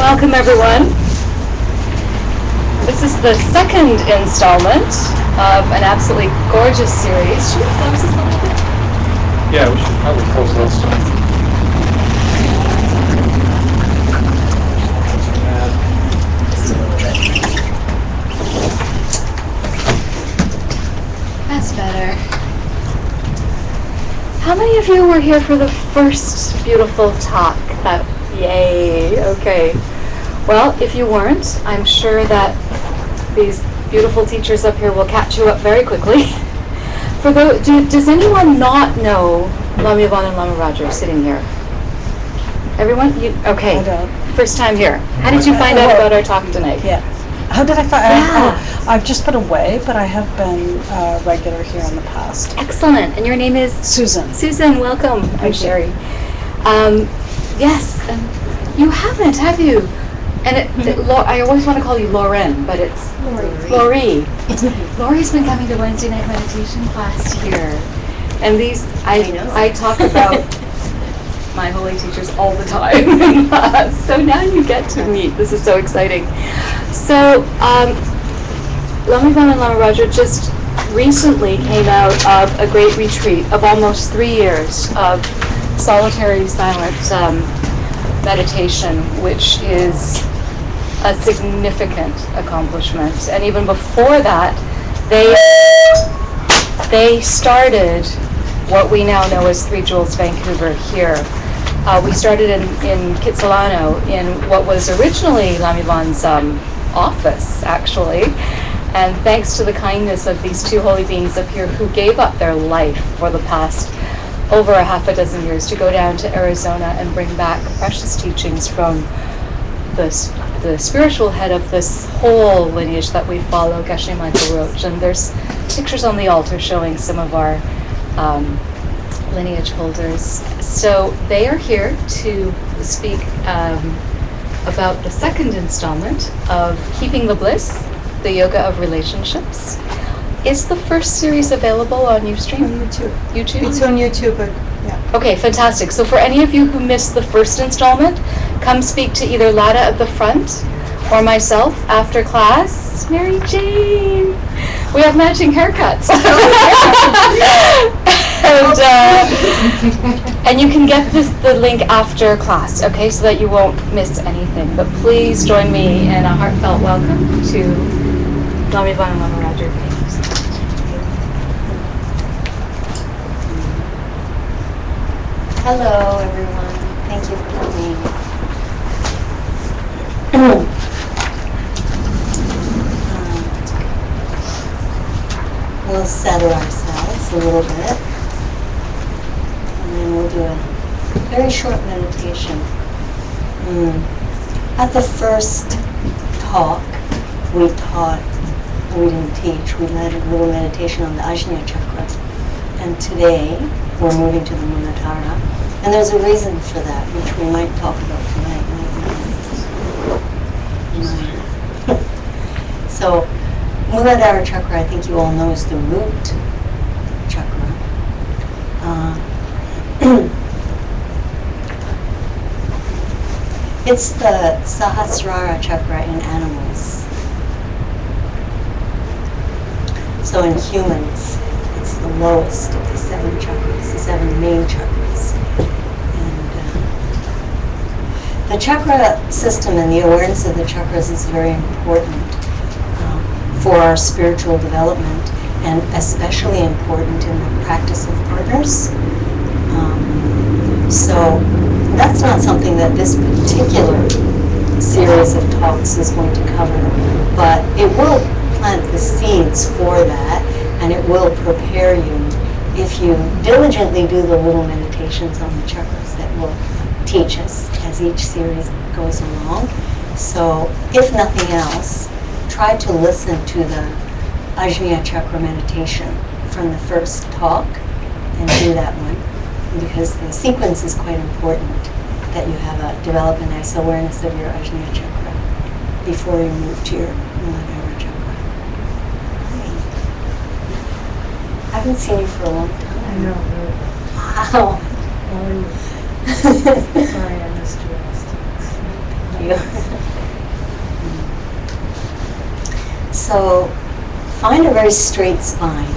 Welcome, everyone. This is the second installment of an absolutely gorgeous series. Should we close this a little bit? Yeah, we should probably close this. That's better. How many of you were here for the first beautiful talk? Yay, okay. Well, if you weren't, I'm sure that these beautiful teachers up here will catch you up very quickly. Does anyone not know Lama Yvonne and Lama Roger sitting here? Everyone? Okay. I don't. First time here. How did you find out about our talk tonight? Yeah. How did I find out? I've just been away, but I have been regular here in the past. Excellent. And your name is? Susan. Susan, welcome. I'm Sherry. Yes, you haven't, have you? And I always want to call you Lauren, but it's Laurie. Laurie's been coming to Wednesday night meditation class here. And I talk about my holy teachers all the time in class. So now you get to meet. This is so exciting. So Lama Yvonne and Lama Roger just recently came out of a great retreat of almost 3 years of solitary silent meditation, which is a significant accomplishment. And even before that, they started what we now know as Three Jewels Vancouver here. We started in Kitsilano in what was originally Lama Yvonne's office, actually. And thanks to the kindness of these two holy beings up here who gave up their life for the past over a half a dozen years to go down to Arizona and bring back precious teachings from the spiritual head of this whole lineage that we follow, Geshe Michael Roach. And there's pictures on the altar showing some of our lineage holders. So they are here to speak about the second installment of Keeping the Bliss, the Yoga of Relationships. Is the first series available on Ustream? On YouTube. YouTube? It's on YouTube, but yeah. Okay, fantastic. So for any of you who missed the first installment, come speak to either Lada at the front or myself after class. Mary Jane! We have matching haircuts. And you can get the link after class, okay, so that you won't miss anything. But please join me in a heartfelt welcome to Lama Yvonne and Lama Roger. Hello, everyone. Thank you for coming. We'll settle ourselves a little bit, and then we'll do a very short meditation. At the first talk, we didn't teach, we led a little meditation on the Ajna chakra. And today, we're moving to the Muladhara. And there's a reason for that, which we might talk about tonight. So, Muladhara chakra, I think you all know, is the root chakra. It's the Sahasrara chakra in animals. So in humans, it's the lowest of the 7 chakras, the 7 main chakras. And the chakra system and the awareness of the chakras is very important for our spiritual development, and especially important in the practice of partners. So that's not something that this particular series of talks is going to cover, but it will plant the seeds for that, and it will prepare you if you diligently do the little meditations on the chakras that will teach us as each series goes along. So if nothing else, try to listen to the Ajna chakra meditation from the first talk and do that one, because the sequence is quite important, that you develop a nice awareness of your Ajna chakra before you move to your Muladhara chakra. I haven't seen you for a long time. I know. Wow. Sorry, I missed you last time. you. So find a very straight spine.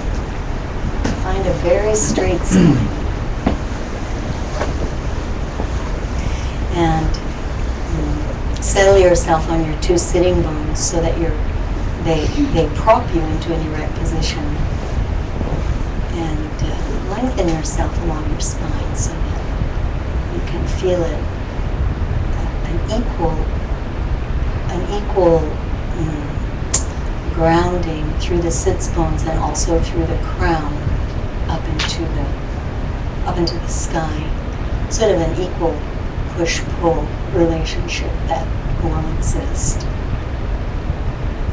Find a very straight spine. And settle yourself on your two sitting bones so that they prop you into an erect position. And lengthen yourself along your spine so that you can feel it an equal grounding through the sits bones and also through the crown up into the sky. Sort of an equal push-pull relationship that will exist.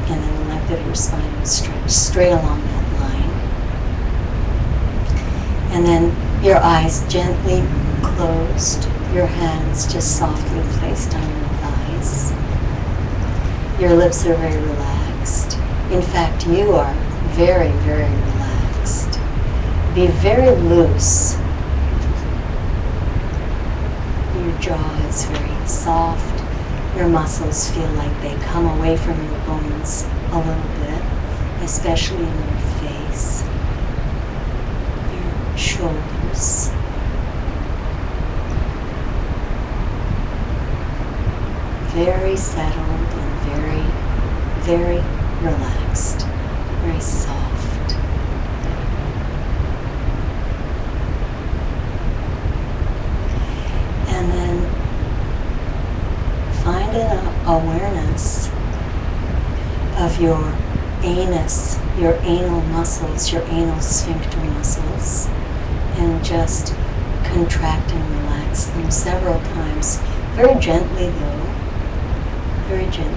And then the length of your spine will stretch straight along that line. And then your eyes gently closed, your hands just softly placed on your thighs. Your lips are very relaxed. In fact, you are very, very relaxed. Be very loose. Your jaw is very soft. Your muscles feel like they come away from your bones a little bit, especially in your face, your shoulders. Very settled and very, very relaxed, very soft. And then find an awareness of your anus, your anal muscles, your anal sphincter muscles, and just contract and relax them several times. Very gently though, very gently.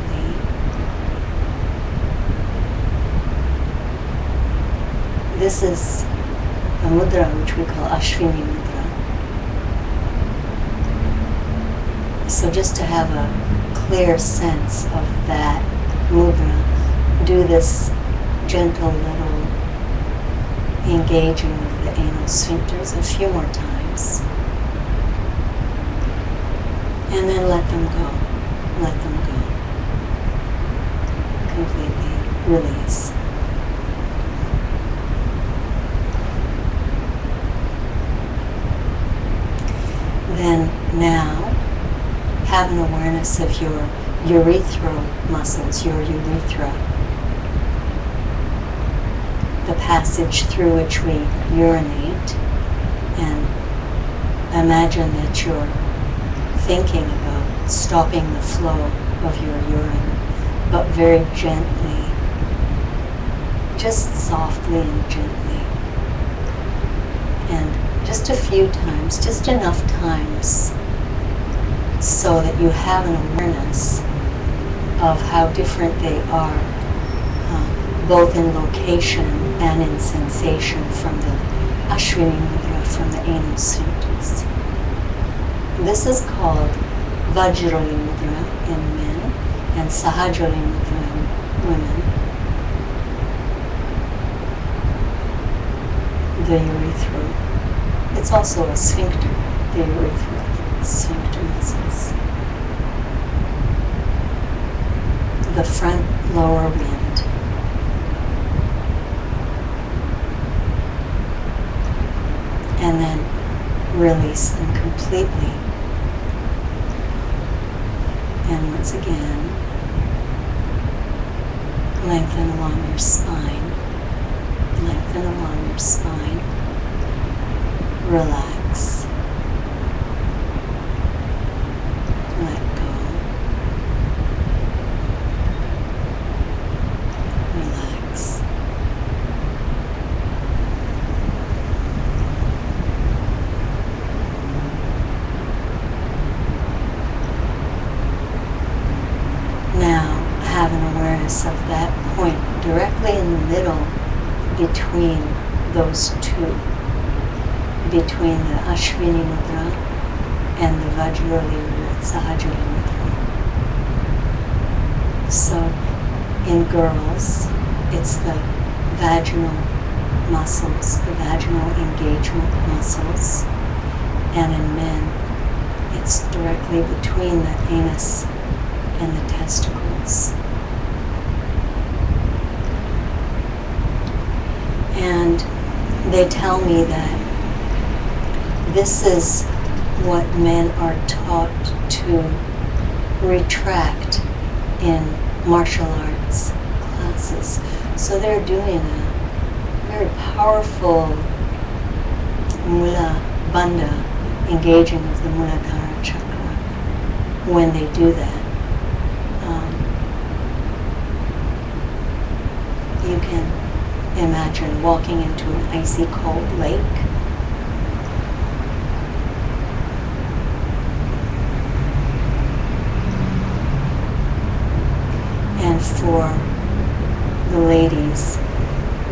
This is a mudra which we call Ashwini mudra. So just to have a clear sense of that mudra, do this gentle little engaging of the anal sphincters a few more times. And then let them go. Let them go. Completely release. Then now, have an awareness of your urethral muscles, your urethra, the passage through which we urinate, and imagine that you're thinking about stopping the flow of your urine, but very gently, just softly and gently, and just a few times, just enough times so that you have an awareness of how different they are, both in location and in sensation from the Ashwini mudra, from the anal sphincters. This is called Vajrali mudra in men and Sahajali mudra in women. The urethral. It's also a sphincter, the urethral sphincter muscles. The front lower wind. And then release them completely. And once again, lengthen along your spine. Lengthen along your spine. Relax. Let go. Relax. Now have an awareness of that point directly in the middle between those two, between the Ashwini mudra and the Vajrali or Sahajali mudra. So in girls, it's the vaginal muscles, the vaginal engagement muscles, and in men, it's directly between the anus and the testicles. And they tell me that this is what men are taught to retract in martial arts classes. So they're doing a very powerful Mula Bandha, engaging with the Muladhara chakra when they do that. You can imagine walking into an icy cold lake. And for the ladies,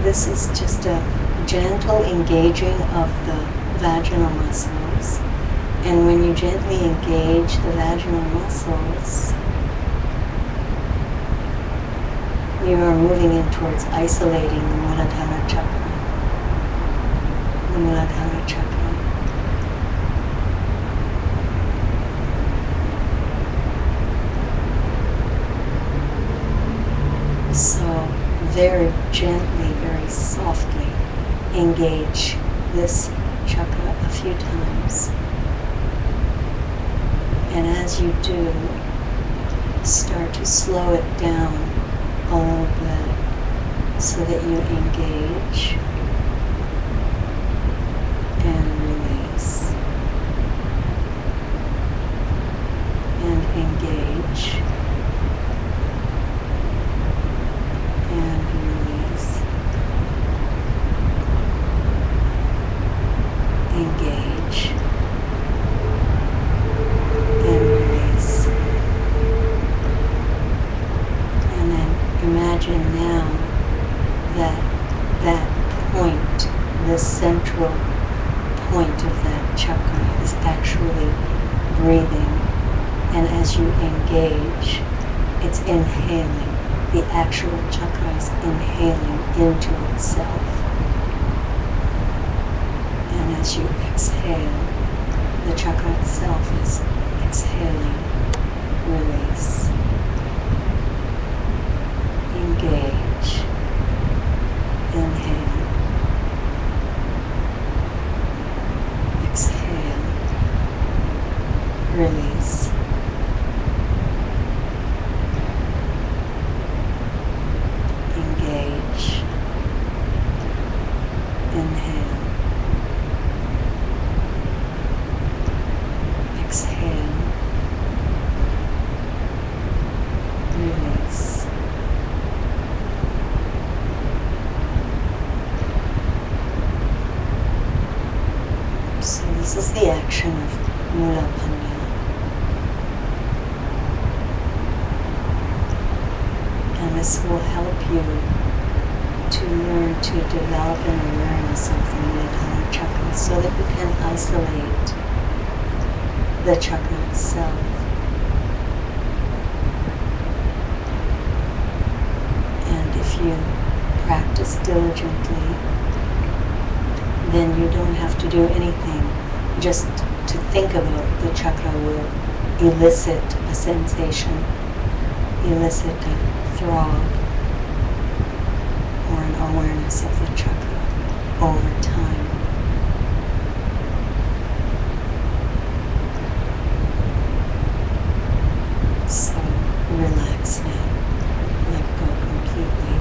this is just a gentle engaging of the vaginal muscles. And when you gently engage the vaginal muscles, you are moving in towards isolating the Muladhara chakra. The Muladhara chakra. So very gently, very softly engage this chakra a few times. And as you do, start to slow it down a little bit so that you engage and release and engage and release, engage and release. And then imagine now that that point, the central point of that chakra is actually breathing. And as you engage, it's inhaling. The actual chakra is inhaling into itself. And as you exhale, the chakra itself is exhaling. Release. Engage. Inhale. Exhale. Release. Engage. Inhale. Exhale. Release. So this is the action of Mula Bandha. And this will help you to learn to develop an awareness of the Muladhara chakra so that you can isolate the chakra itself. And if you practice diligently, then you don't have to do anything. Just to think about the chakra will elicit a sensation, elicit a throb, or an awareness of the chakra over time. So relax now. Let go completely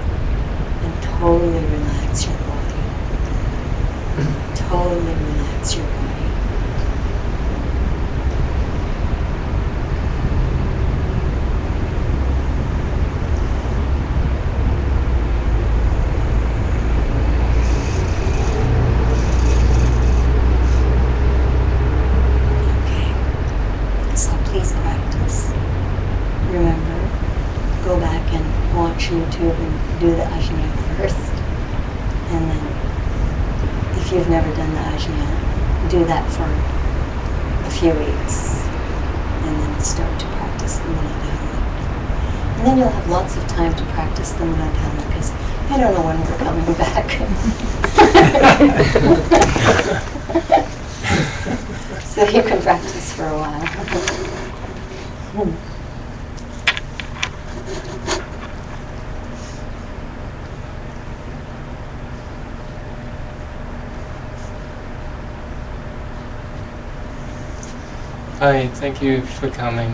and totally relax your body. Totally relax your body. YouTube and do the ajna first, and then if you've never done the ajna, do that for a few weeks, and then start to practice the Muladhara. And then you'll have lots of time to practice the Muladhara, because I don't know when we're coming back. So you can practice for a while. Hi, thank you for coming.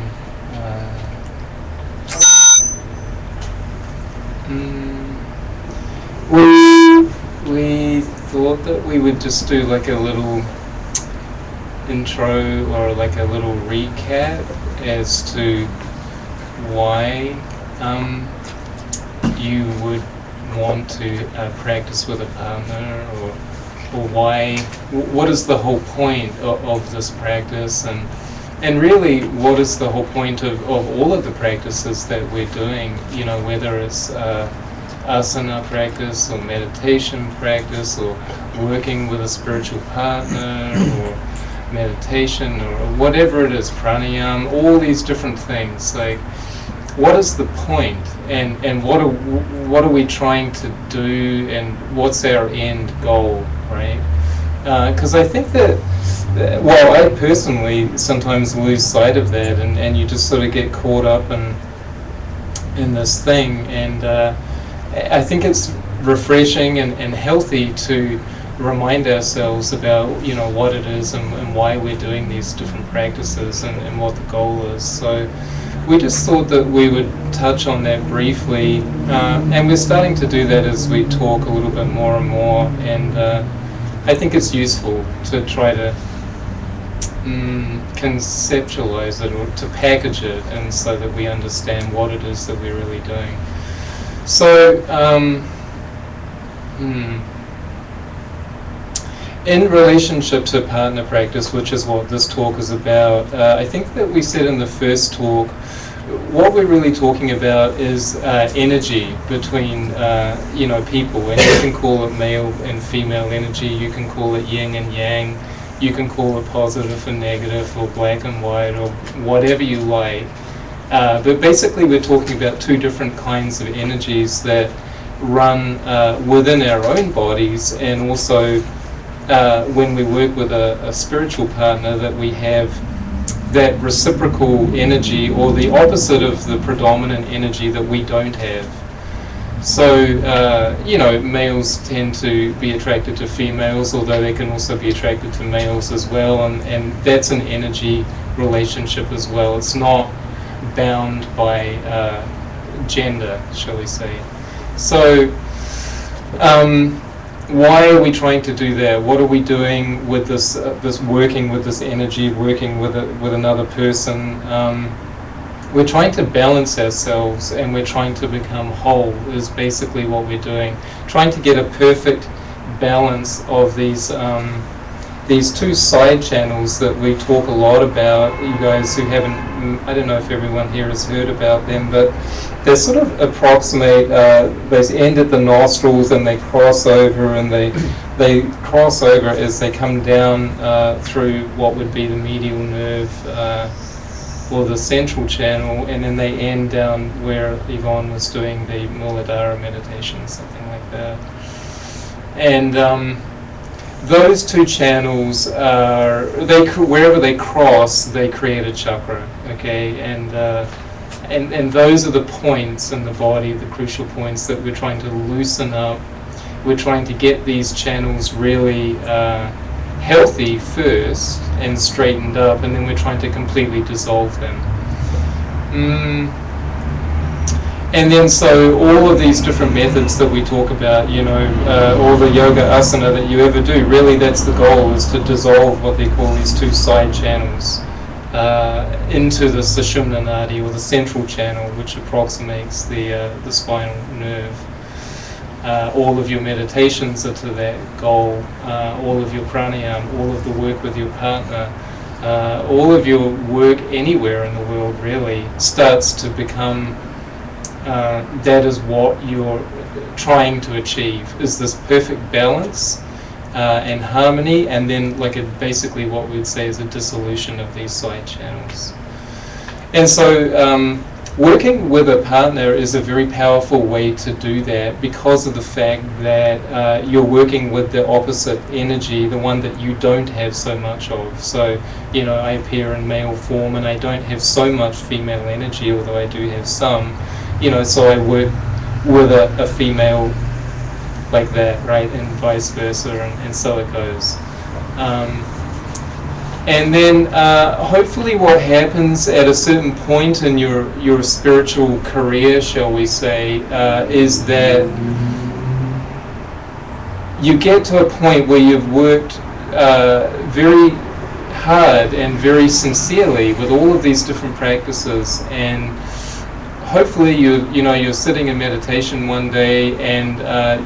We thought that we would just do like a little intro or like a little recap as to why you would want to practice with a partner, or why, what is the whole point of this practice, and really what is the whole point of all of the practices that we're doing, you know, whether it's asana practice or meditation practice or working with a spiritual partner or meditation or whatever it is, pranayama, all these different things. Like, what is the point, and what are we trying to do, and what's our end goal, right? Because I think that, well, I personally sometimes lose sight of that, and you just sort of get caught up in this thing, and I think it's refreshing and healthy to remind ourselves about, you know, what it is and why we're doing these different practices and what the goal is. So we just thought that we would touch on that briefly, and we're starting to do that as we talk a little bit more and more, and I think it's useful to try to conceptualize it, or to package it, and so that we understand what it is that we're really doing. So, in relationship to partner practice, which is what this talk is about, I think that we said in the first talk, what we're really talking about is energy between you know, people, and you can call it male and female energy, you can call it yin and yang, you can call it positive and negative, or black and white, or whatever you like. But basically we're talking about two different kinds of energies that run within our own bodies, and also when we work with a spiritual partner, that we have that reciprocal energy, or the opposite of the predominant energy that we don't have. So, you know, males tend to be attracted to females, although they can also be attracted to males as well, and that's an energy relationship as well. It's not bound by gender, shall we say. So, why are we trying to do that? What are we doing with this? This working with this energy, working with another person. We're trying to balance ourselves, and we're trying to become whole. Is basically what we're doing. Trying to get a perfect balance of these two side channels that we talk a lot about. You guys who haven't, I don't know if everyone here has heard about them, but they sort of approximate, they end at the nostrils and they cross over, and they cross over as they come down through what would be the medial nerve or the central channel, and then they end down where Yvonne was doing the Muladhara meditation, something like that. And those two channels are, wherever they cross, they create a chakra, okay? And those are the points in the body, the crucial points that we're trying to loosen up. We're trying to get these channels really healthy first and straightened up, and then we're trying to completely dissolve them. And then so all of these different methods that we talk about, you know, all the yoga asana that you ever do, really that's the goal, is to dissolve what they call these two side channels into the Sushumna Nadi, or the central channel, which approximates the spinal nerve. All of your meditations are to that goal, all of your pranayama, all of the work with your partner, all of your work anywhere in the world really starts to become, that is what you're trying to achieve, is this perfect balance and harmony, and then like basically what we'd say is a dissolution of these side channels. And so working with a partner is a very powerful way to do that, because of the fact that you're working with the opposite energy, the one that you don't have so much of. So, you know, I appear in male form and I don't have so much female energy, although I do have some, you know, so I work with a female like that, right, and vice versa, and so it goes. And then hopefully what happens at a certain point in your spiritual career, shall we say, is that you get to a point where you've worked very hard and very sincerely with all of these different practices, and hopefully you're sitting in meditation one day and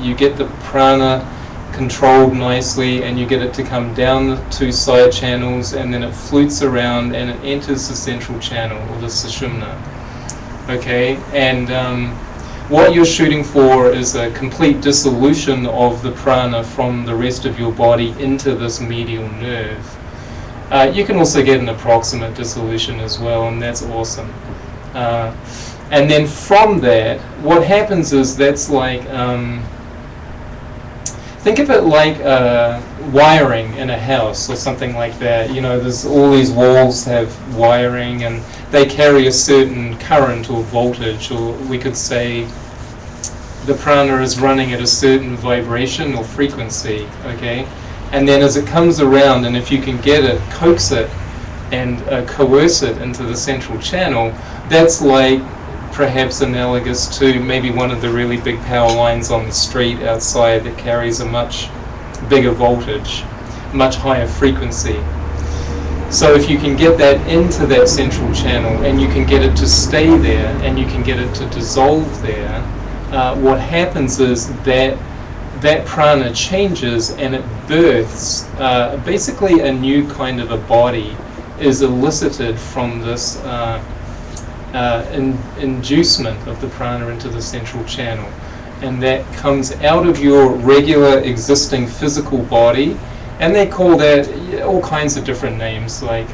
you get the prana controlled nicely, and you get it to come down the two side channels, and then it flutes around and it enters the central channel, or the sushumna. Okay, and what you're shooting for is a complete dissolution of the prana from the rest of your body into this medial nerve. You can also get an approximate dissolution as well, and that's awesome. And then from that, what happens is that's like, think of it like wiring in a house or something like that. You know, there's all these walls have wiring, and they carry a certain current or voltage, or we could say the prana is running at a certain vibration or frequency, okay? And then as it comes around, and if you can get it, coax it, and coerce it into the central channel, that's like perhaps analogous to maybe one of the really big power lines on the street outside that carries a much bigger voltage, much higher frequency. So if you can get that into that central channel, and you can get it to stay there, and you can get it to dissolve there, what happens is that that prana changes, and it births basically a new kind of a body is elicited from this inducement of the prana into the central channel, and that comes out of your regular existing physical body, and they call that all kinds of different names, like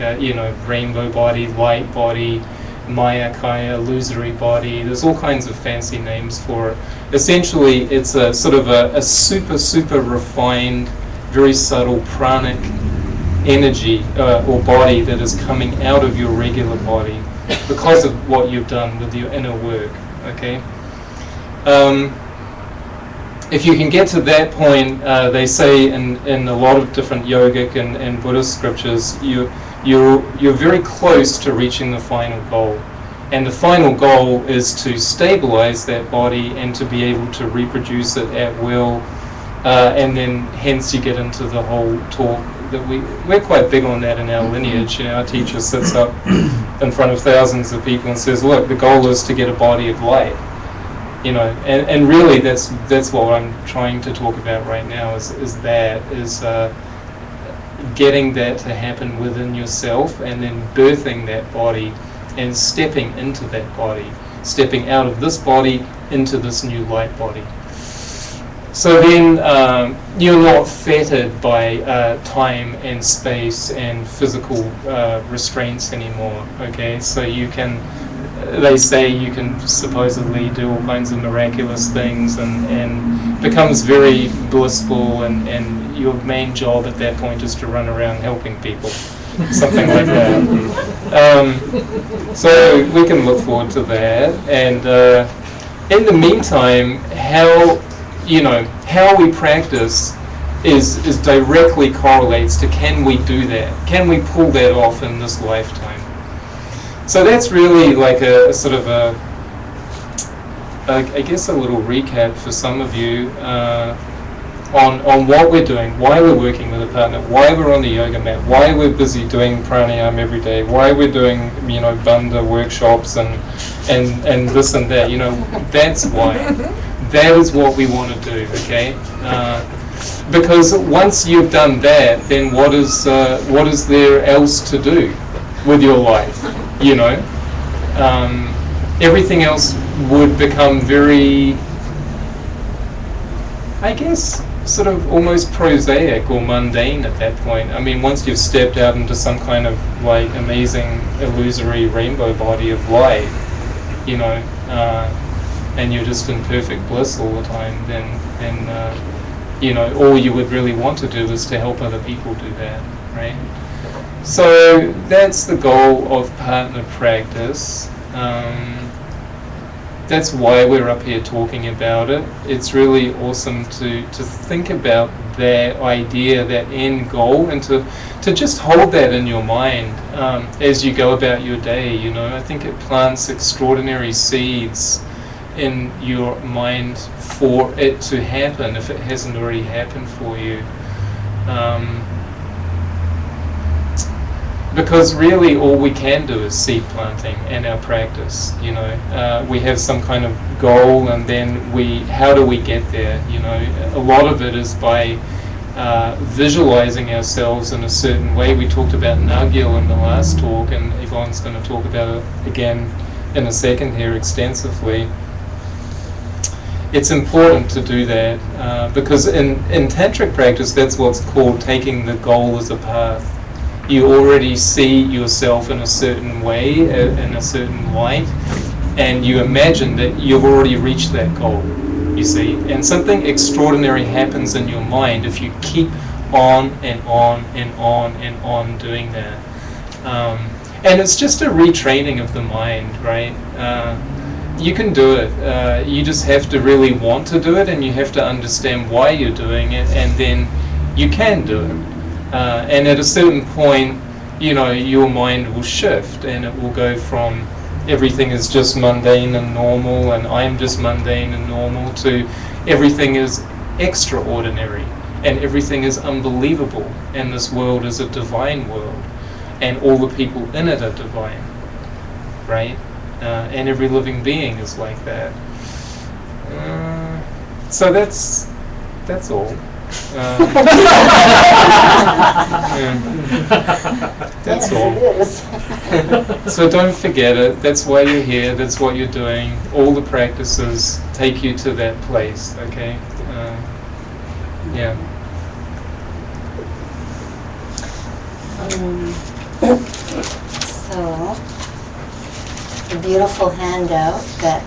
rainbow body, light body, maya kaya, illusory body. There's all kinds of fancy names for it. Essentially, it's a sort of a super refined, very subtle pranic energy or body that is coming out of your regular body because of what you've done with your inner work. Okay. If you can get to that point, they say in a lot of different yogic and Buddhist scriptures, you're very close to reaching the final goal. And the final goal is to stabilize that body and to be able to reproduce it at will. And then hence you get into the whole talk that we're quite big on that in our lineage. You know, our teacher sits up in front of thousands of people and says, look, the goal is to get a body of light. You know, and really that's what I'm trying to talk about right now is getting that to happen within yourself, and then birthing that body and stepping into that body, stepping out of this body into this new light body. So then you're not fettered by time and space and physical restraints anymore, okay? So you can, they say you can supposedly do all kinds of miraculous things and becomes very blissful, and your main job at that point is to run around helping people, something like that. So we can look forward to that. And in the meantime, how we practice is directly correlates to can we do that? Can we pull that off in this lifetime? So that's really like a sort of I guess a little recap for some of you on what we're doing, why we're working with a partner, why we're on the yoga mat, why we're busy doing pranayama every day, why we're doing bandha workshops and this and that. That's why. That is what we want to do. Okay. Because once you've done that, then what is there else to do with your life? Everything else would become very, I guess, sort of almost prosaic or mundane at that point. I mean, once you've stepped out into some kind of like amazing illusory rainbow body of light, and you're just in perfect bliss all the time, then all you would really want to do is to help other people do that, right? So that's the goal of partner practice. that's why we're up here talking about it. It's really awesome to think about that idea, that end goal, and to just hold that in your mind as you go about your day. You know, I think it plants extraordinary seeds in your mind for it to happen if it hasn't already happened for you. Because really all we can do is seed planting in our practice, you know. We have some kind of goal, and then how do we get there, you know? A lot of it is by visualizing ourselves in a certain way. We talked about Nagyal in the last talk, and Yvonne's going to talk about it again in a second here extensively. It's important to do that because in tantric practice, that's what's called taking the goal as a path. You already see yourself in a certain way, in a certain light, and you imagine that you've already reached that goal, you see. And something extraordinary happens in your mind if you keep on and on and on and on doing that. And it's just a retraining of the mind, right? You can do it. You just have to really want to do it, and you have to understand why you're doing it, and then you can do it. And at a certain point, you know, your mind will shift, and it will go from everything is just mundane and normal, and I'm just mundane and normal, to everything is extraordinary, and everything is unbelievable, and this world is a divine world, and all the people in it are divine, right? And every living being is like that. So that's all. That's all. So don't forget it. That's why you're here. That's what you're doing. All the practices take you to that place. Okay. Yeah. So, the beautiful handout that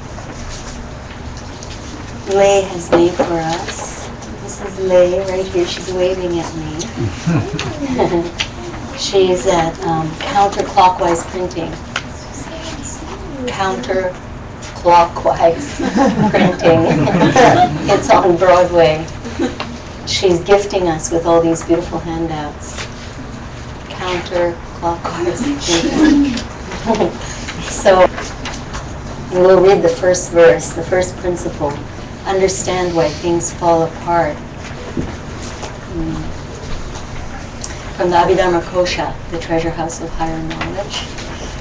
Lei has made for us. This is Lei right here. She's waving at me. She's at counterclockwise printing. Counterclockwise printing. It's on Broadway. She's gifting us with all these beautiful handouts. Counterclockwise printing. So we'll read the first verse, the first principle. Understand why things fall apart. From the Abhidharma Kosha, the treasure house of higher knowledge.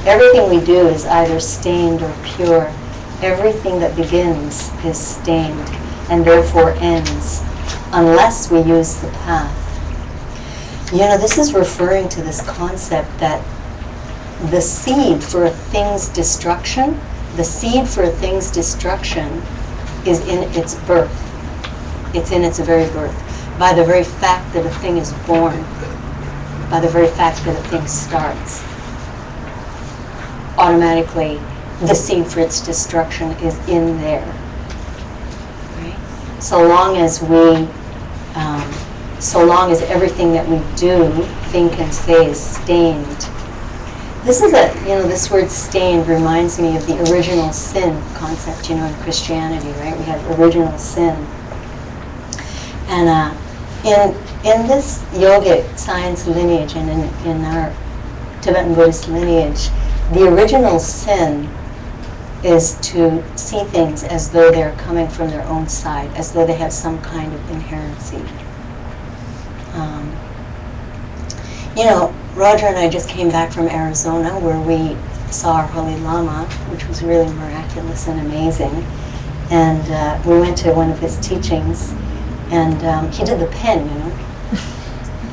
Everything we do is either stained or pure. Everything that begins is stained and therefore ends, unless we use the path. You know, this is referring to this concept that the seed for a thing's destruction, is in its birth. It's in its very birth. By the very fact that a thing is born, by the very fact that a thing starts, automatically the seed for its destruction is in there. Right? So long as everything that we do, think, and say is stained. This is this word stained reminds me of the original sin concept, in Christianity, right? We have original sin. And in this yogic science lineage and in our Tibetan Buddhist lineage, the original sin is to see things as though they're coming from their own side, as though they have some kind of inherency. Roger and I just came back from Arizona, where we saw our Holy Lama, which was really miraculous and amazing. And we went to one of his teachings, and he did the pen,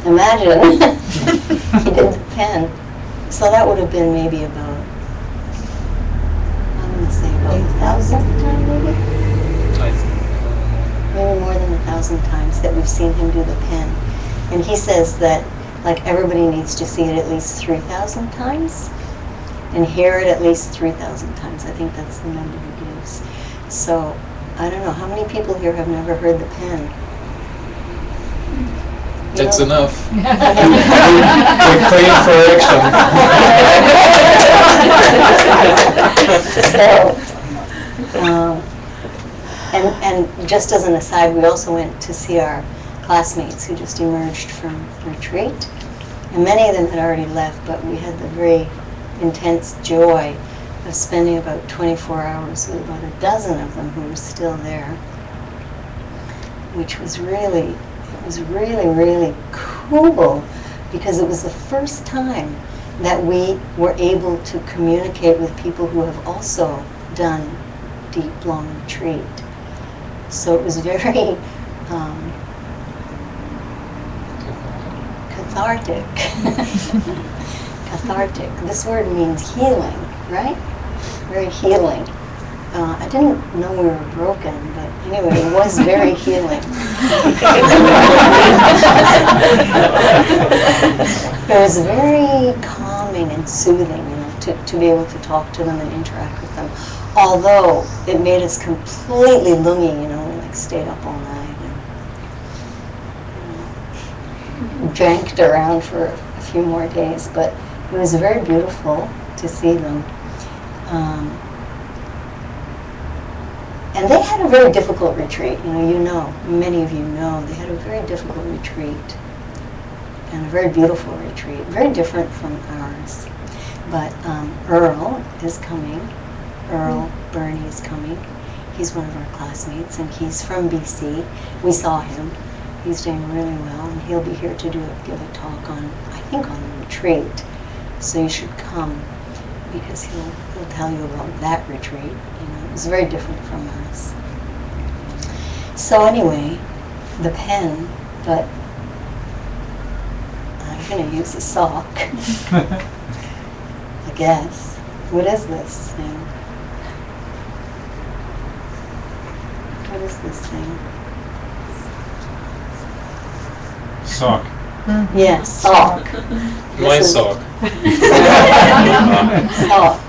Imagine. He did the pen. So that would have been maybe about, I'm going to say about 1,000 times, maybe? Maybe more than 1,000 times that we've seen him do the pen. And he says that everybody needs to see it at least 3,000 times and hear it at least 3,000 times. I think that's the number he gives. So, I don't know, how many people here have never heard the pen? That's enough. We're clean for action. And just as an aside, we also went to see our classmates who just emerged from retreat. And many of them had already left, but we had the very intense joy of spending about 24 hours with about a dozen of them who were still there, which was really, really cool, because it was the first time that we were able to communicate with people who have also done deep, long retreat. So it was very cathartic. Cathartic. This word means healing, right? Very healing. I didn't know we were broken, but anyway, it was very healing. It was very calming and soothing, you know, to be able to talk to them and interact with them. Although it made us completely lungy, you know, we like stayed up all night and janked around for a few more days, but it was very beautiful to see them. And they had a very difficult retreat, you know, many of you know, they had a very difficult retreat and a very beautiful retreat, very different from ours. But Earl is coming, Earl Burney is coming. He's one of our classmates and he's from BC. We saw him. He's doing really well and he'll be here to give a talk on, I think, on the retreat. So you should come because he'll tell you about that retreat. You know, it was very different from ours. So anyway, the pen, but I'm going to use a sock, I guess. What is this thing? What is this thing? Sock. Yes, sock. My sock. Sock.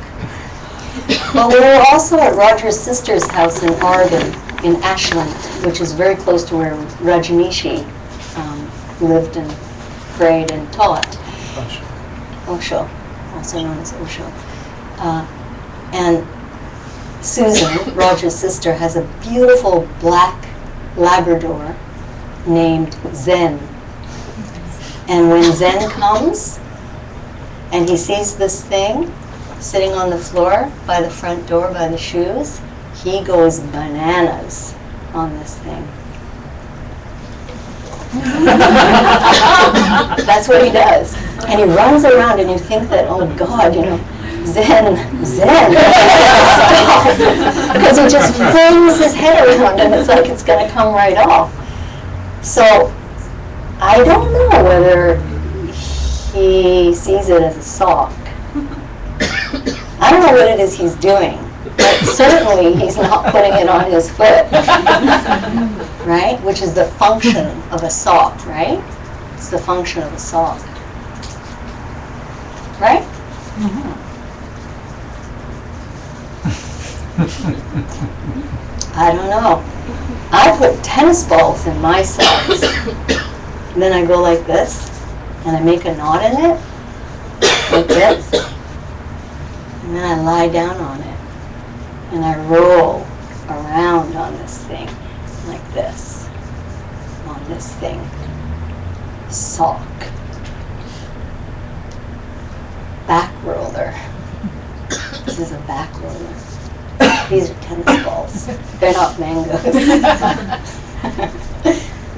Well, we were also at Roger's sister's house in Oregon, in Ashland, which is very close to where Rajneeshi lived and prayed and taught. Osho, also known as Osho. And Susan, Roger's sister, has a beautiful black Labrador named Zen. And when Zen comes and he sees this thing sitting on the floor by the front door by the shoes, he goes bananas on this thing. That's what he does. And he runs around and you think that, oh God, you know, Zen, stop. Because he just flings his head around and it's like it's going to come right off. So I don't know whether he sees it as a sock. I don't know what it is he's doing, but certainly he's not putting it on his foot, right? Which is the function of a sock, right? It's the function of a sock, right? Mm-hmm. I don't know. I put tennis balls in my socks. And then I go like this, and I make a knot in it, like this. And then I lie down on it. And I roll around on this thing, like this. On this thing. Sock. Back roller. This is a back roller. These are tennis balls. They're not mangoes.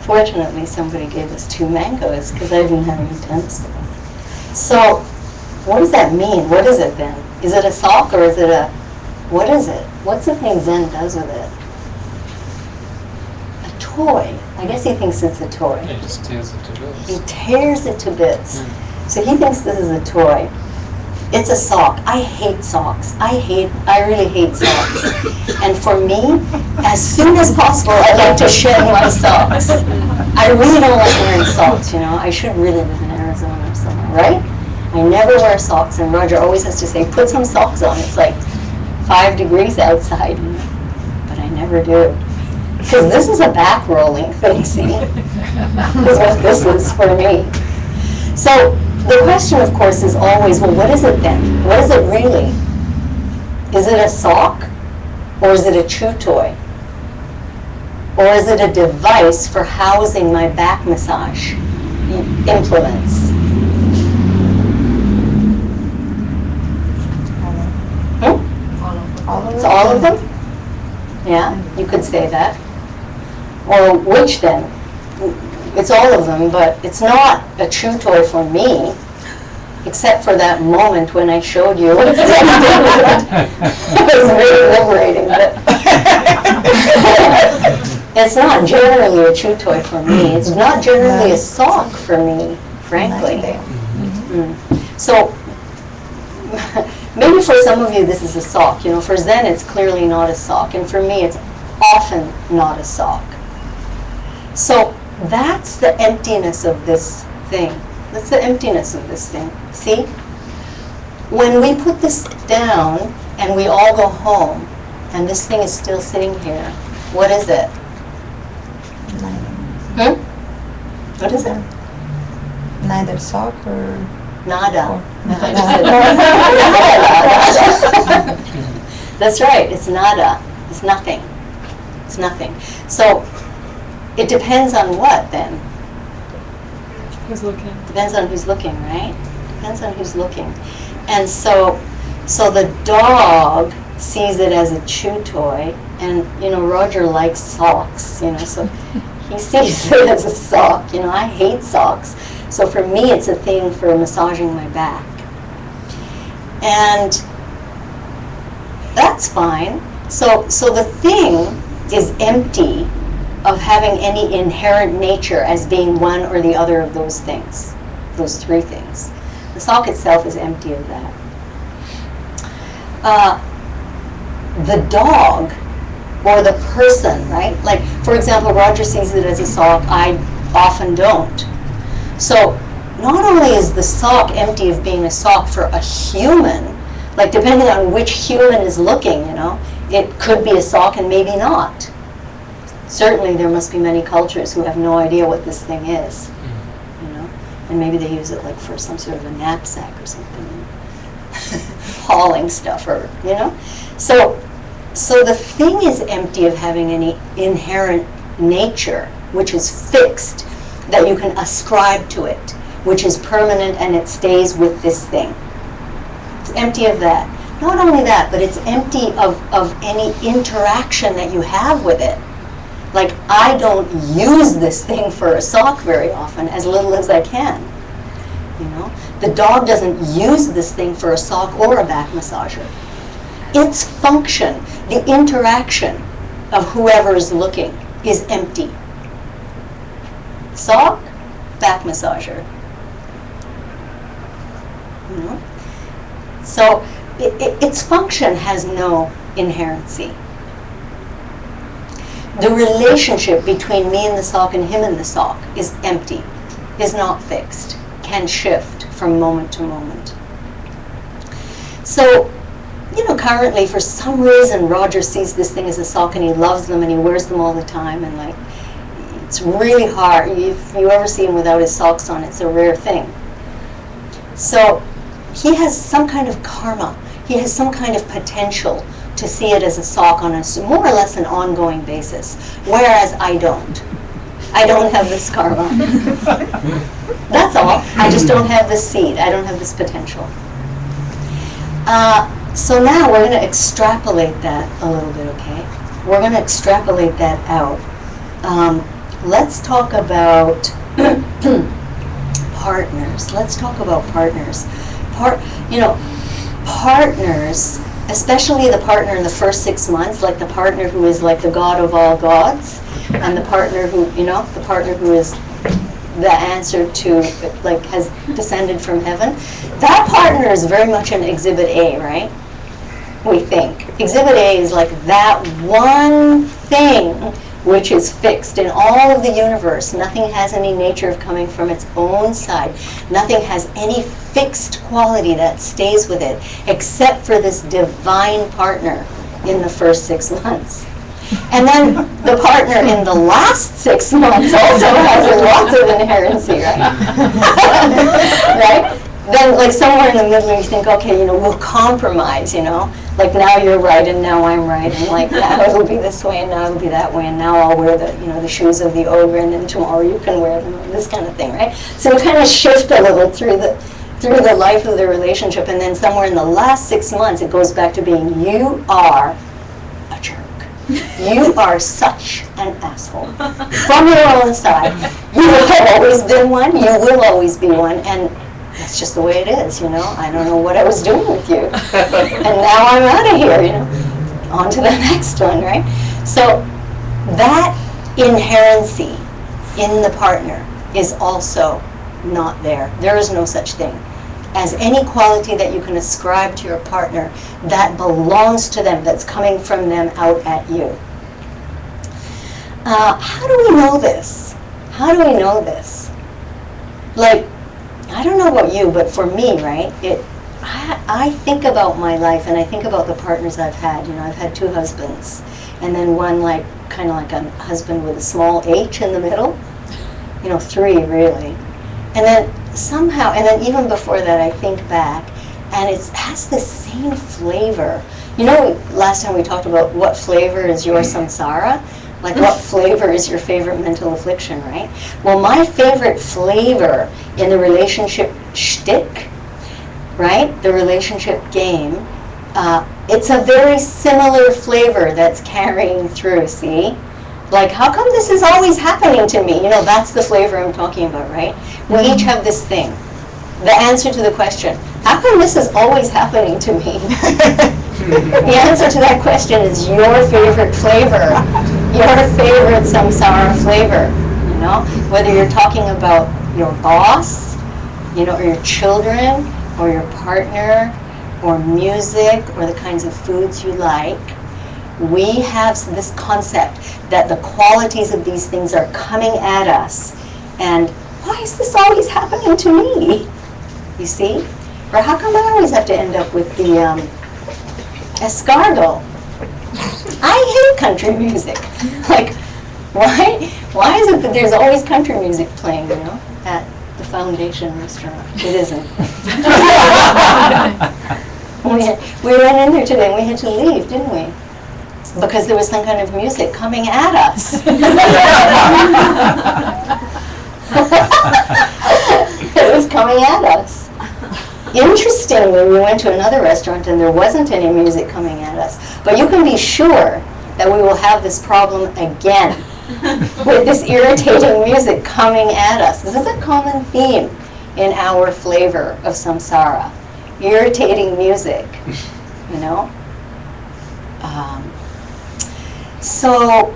Fortunately, somebody gave us 2 mangoes because I didn't have any tennis balls. So, what does that mean? What is it then? Is it a sock or is it a, what is it? What's the thing Zen does with it? A toy. I guess he thinks it's a toy. He just tears it to bits. He tears it to bits. So he thinks this is a toy. It's a sock. I hate socks. I really hate socks. And for me, as soon as possible, I like to shed my socks. I really don't like wearing socks, you know. I should really live in Arizona or somewhere, right? I never wear socks, and Roger always has to say, put some socks on. It's like 5 degrees outside, but I never do. Because this is a back rolling thing, see? This is what this is for me. So, the question, of course, is always, well, what is it then? What is it really? Is it a sock or is it a chew toy? Or is it a device for housing my back massage implements? It's all of them? Yeah, you could say that. Or which then? It's all of them, but it's not a chew toy for me, except for that moment when I showed you. It was very liberating. But it's not generally a chew toy for me. It's not generally a sock for me, frankly. So maybe for some of you this is a sock. You know, for Zen it's clearly not a sock, and for me it's often not a sock. So that's the emptiness of this thing. That's the emptiness of this thing. See? When we put this down and we all go home, and this thing is still sitting here, what is it? What is it? Neither sock or... Nada. That's right, it's nada. It's nothing. It's nothing. So, it depends on what then? Who's looking? Depends on who's looking, right? Depends on who's looking. And so the dog sees it as a chew toy, and you know, Roger likes socks, you know, so he sees it as a sock. You know, I hate socks. So for me it's a thing for massaging my back. And that's fine. So the thing is empty of having any inherent nature as being one or the other of those things, those three things. The sock itself is empty of that. The dog or the person, right? Like, for example, Roger sees it as a sock, I often don't. So not only is the sock empty of being a sock for a human, like depending on which human is looking, you know, it could be a sock and maybe not. Certainly there must be many cultures who have no idea what this thing is, you know, and maybe they use it like for some sort of a knapsack or something, hauling stuff, or, you know. So the thing is empty of having any inherent nature, which is fixed, that you can ascribe to it, which is permanent and it stays with this thing. It's empty of that. Not only that, but it's empty of any interaction that you have with it. Like, I don't use this thing for a sock very often, as little as I can. You know, the dog doesn't use this thing for a sock or a back massager. Its function, the interaction of whoever's looking, is empty. Sock, back massager. You know? So its function has no inherency. The relationship between me and the sock and him and the sock is empty, is not fixed, can shift from moment to moment. So, you know, currently for some reason Roger sees this thing as a sock and he loves them and he wears them all the time, and like, it's really hard. If you ever see him without his socks on, it's a rare thing. So he has some kind of karma. He has some kind of potential to see it as a sock on a more or less an ongoing basis, whereas I don't. I don't have this karma. That's all. I just don't have this seed. I don't have this potential. So now we're going to extrapolate that a little bit, okay? We're going to extrapolate that out. Let's talk about partners. Let's talk about partners. Partners, especially the partner in the first 6 months, like the partner who is like the God of all gods, and the partner who, you know, the partner who is the answer to, like, has descended from heaven. That partner is very much an Exhibit A, right? We think. Exhibit A is like that one thing which is fixed in all of the universe. Nothing has any nature of coming from its own side. Nothing has any fixed quality that stays with it, except for this divine partner in the first 6 months. And then the partner in the last 6 months also has lots of inherency, right? Right? then like somewhere in the middle you think, okay, we'll compromise, like now you're right and now I'm right, and like now it'll be this way and now it'll be that way, and now I'll wear the shoes of the ogre, and then tomorrow you can wear them, this kind of thing, right? So we kind of shift a little through the life of the relationship, and then somewhere in the last 6 months it goes back to being, you are a jerk. You are such an asshole. From your own side. You have always been one, you will always be one, and that's just the way it is, I don't know what I was doing with you. And now I'm out of here, On to the next one, right? So that inherency in the partner is also not there. There is no such thing as any quality that you can ascribe to your partner that belongs to them, that's coming from them out at you. How do we know this? How do we know this? Like, I don't know about you, but for me, right, I think about my life and I think about the partners I've had. I've had 2 husbands, and then one kind of like a husband with a small h in the middle. 3 really. And then somehow, and then even before that, I think back, and it has the same flavor. Last time we talked about what flavor is your samsara, like what flavor is your favorite mental affliction, right? Well, my favorite flavor in the relationship shtick, right, the relationship game, it's a very similar flavor that's carrying through, see? Like, how come this is always happening to me? That's the flavor I'm talking about, right? We each have this thing. The answer to the question, how come this is always happening to me? The answer to that question is your favorite flavor, your favorite samsara flavor, Whether you're talking about your boss, or your children, or your partner, or music, or the kinds of foods you like. We have this concept that the qualities of these things are coming at us, and why is this always happening to me? You see? Or how come I always have to end up with the escargot? I hate country music. Like, why is it that there's always country music playing, at the Foundation restaurant? It isn't. We went in there today and we had to leave, didn't we? Because there was some kind of music coming at us. It was coming at us. Interestingly, we went to another restaurant and there wasn't any music coming at us. But you can be sure that we will have this problem again with this irritating music coming at us. This is a common theme in our flavor of samsara. Irritating music, So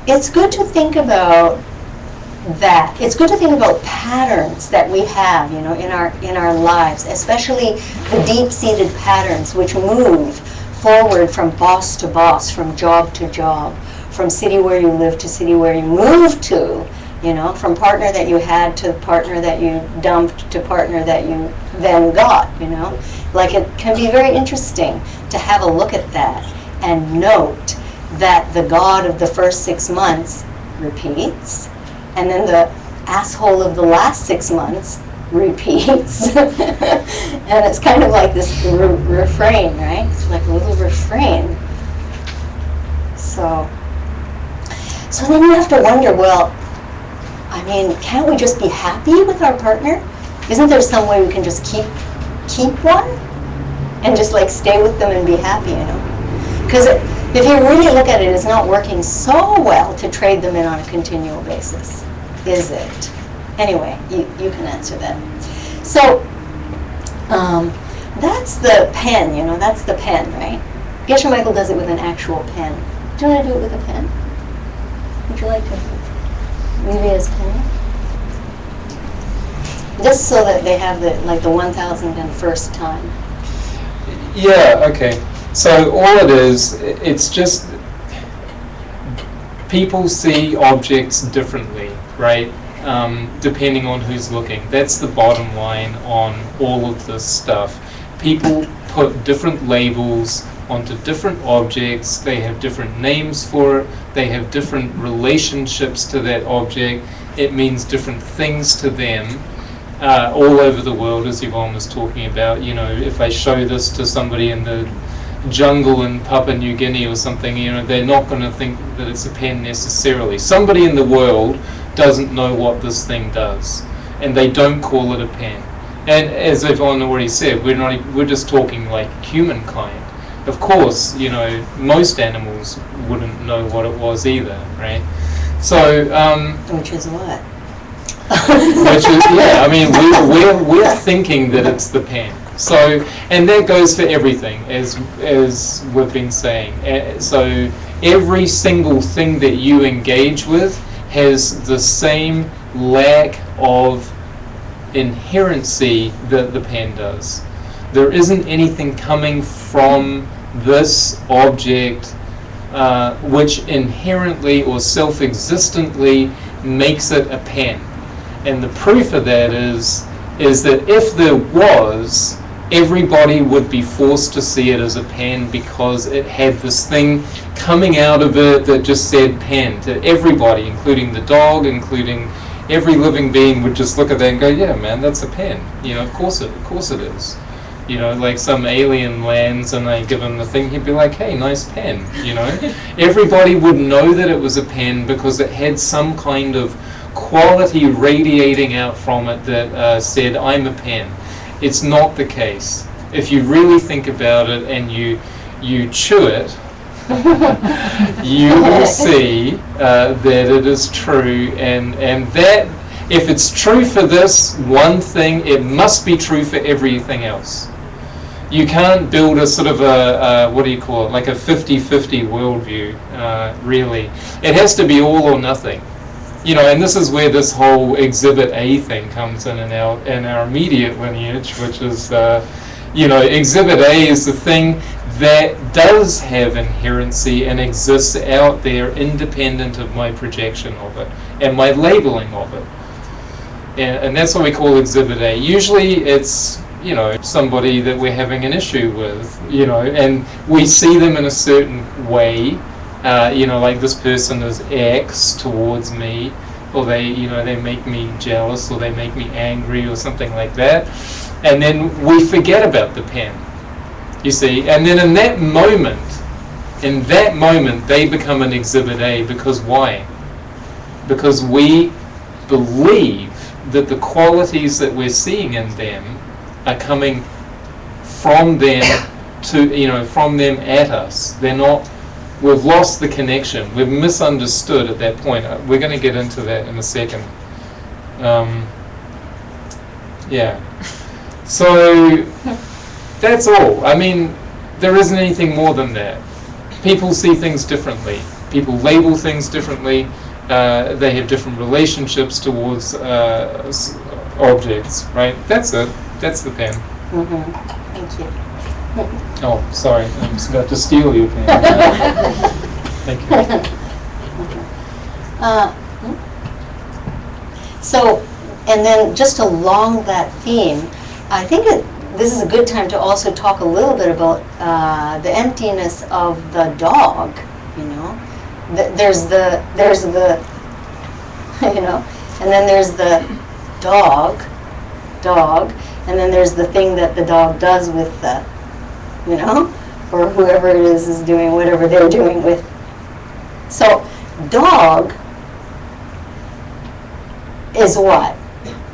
it's good to think about that. It's good to think about patterns that we have, in our lives, especially the deep-seated patterns which move forward from boss to boss, from job to job, from city where you live to city where you move to, from partner that you had to partner that you dumped to partner that you then got, Like, it can be very interesting to have a look at that and note that the God of the first 6 months repeats, and then the asshole of the last 6 months repeats. And it's kind of like this refrain, right? It's like a little refrain. So then you have to wonder, well, can't we just be happy with our partner? Isn't there some way we can just keep one and just like stay with them and be happy, Because if you really look at it, it's not working so well to trade them in on a continual basis, is it? Anyway, you can answer that. So that's the pen, that's the pen, right? Geshe Michael does it with an actual pen. Do you want to do it with a pen? Would you like to? Lydia's pen? Just so that they have the 1001st time. Yeah, okay. So all it is, it's just people see objects differently, right? Depending on who's looking. That's the bottom line on all of this stuff. People put different labels onto different objects. They have different names for it. They have different relationships to that object. It means different things to them all over the world, as Yvonne was talking about. You know, if I show this to somebody in the jungle in Papua New Guinea or something, you know, they're not going to think that it's a pen necessarily. Somebody in the world doesn't know what this thing does, and they don't call it a pen. And as Yvonne already said, we're just talking like humankind. Of course, you know, most animals wouldn't know what it was either, right? So, Which is what? which is, yeah, I mean, we're thinking that it's the pen. So, and that goes for everything, as we've been saying. So, every single thing that you engage with has the same lack of inherency that the pen does. There isn't anything coming from this object which inherently or self-existently makes it a pen. And the proof of that is that if there was, everybody would be forced to see it as a pen because it had this thing coming out of it that just said pen. To everybody, including the dog, including every living being, would just look at that and go, yeah, man, that's a pen. You know, of course it is. You know, like some alien lands and they give him the thing, he'd be like, hey, nice pen, you know. Everybody would know that it was a pen because it had some kind of quality radiating out from it that said, I'm a pen. It's not the case. If you really think about it and you chew it, you will see that it is true, and that if it's true for this one thing, it must be true for everything else. You can't build a sort of a what do you call it, like a 50-50 worldview, really. It has to be all or nothing. You know, and this is where this whole Exhibit A thing comes in our immediate lineage, which is, you know, Exhibit A is the thing that does have inherency and exists out there independent of my projection of it and my labeling of it. And that's what we call Exhibit A. Usually it's, you know, somebody that we're having an issue with, you know, and we see them in a certain way, you know, like this person is X towards me, or they, you know, they make me jealous, or they make me angry, or something like that, and then we forget about the pen, you see, and then in that moment, they become an Exhibit A, because why? Because we believe that the qualities that we're seeing in them are coming from them to, you know, from them at us. They're not, we've lost the connection. We've misunderstood at that point. We're going to get into that in a second. Yeah. So that's all. I mean, there isn't anything more than that. People see things differently. People label things differently. They have different relationships towards objects, right? That's it. That's the pen. Mm-hmm. Thank you. Oh, sorry. I was about to steal your pen. Thank you. So, and then just along that theme, I think this is a good time to also talk a little bit about the emptiness of the dog, you know. There's the you know, and then there's the dog, and then there's the thing that the dog does with the, you know, or whoever it is doing whatever they're doing with. So, dog is what?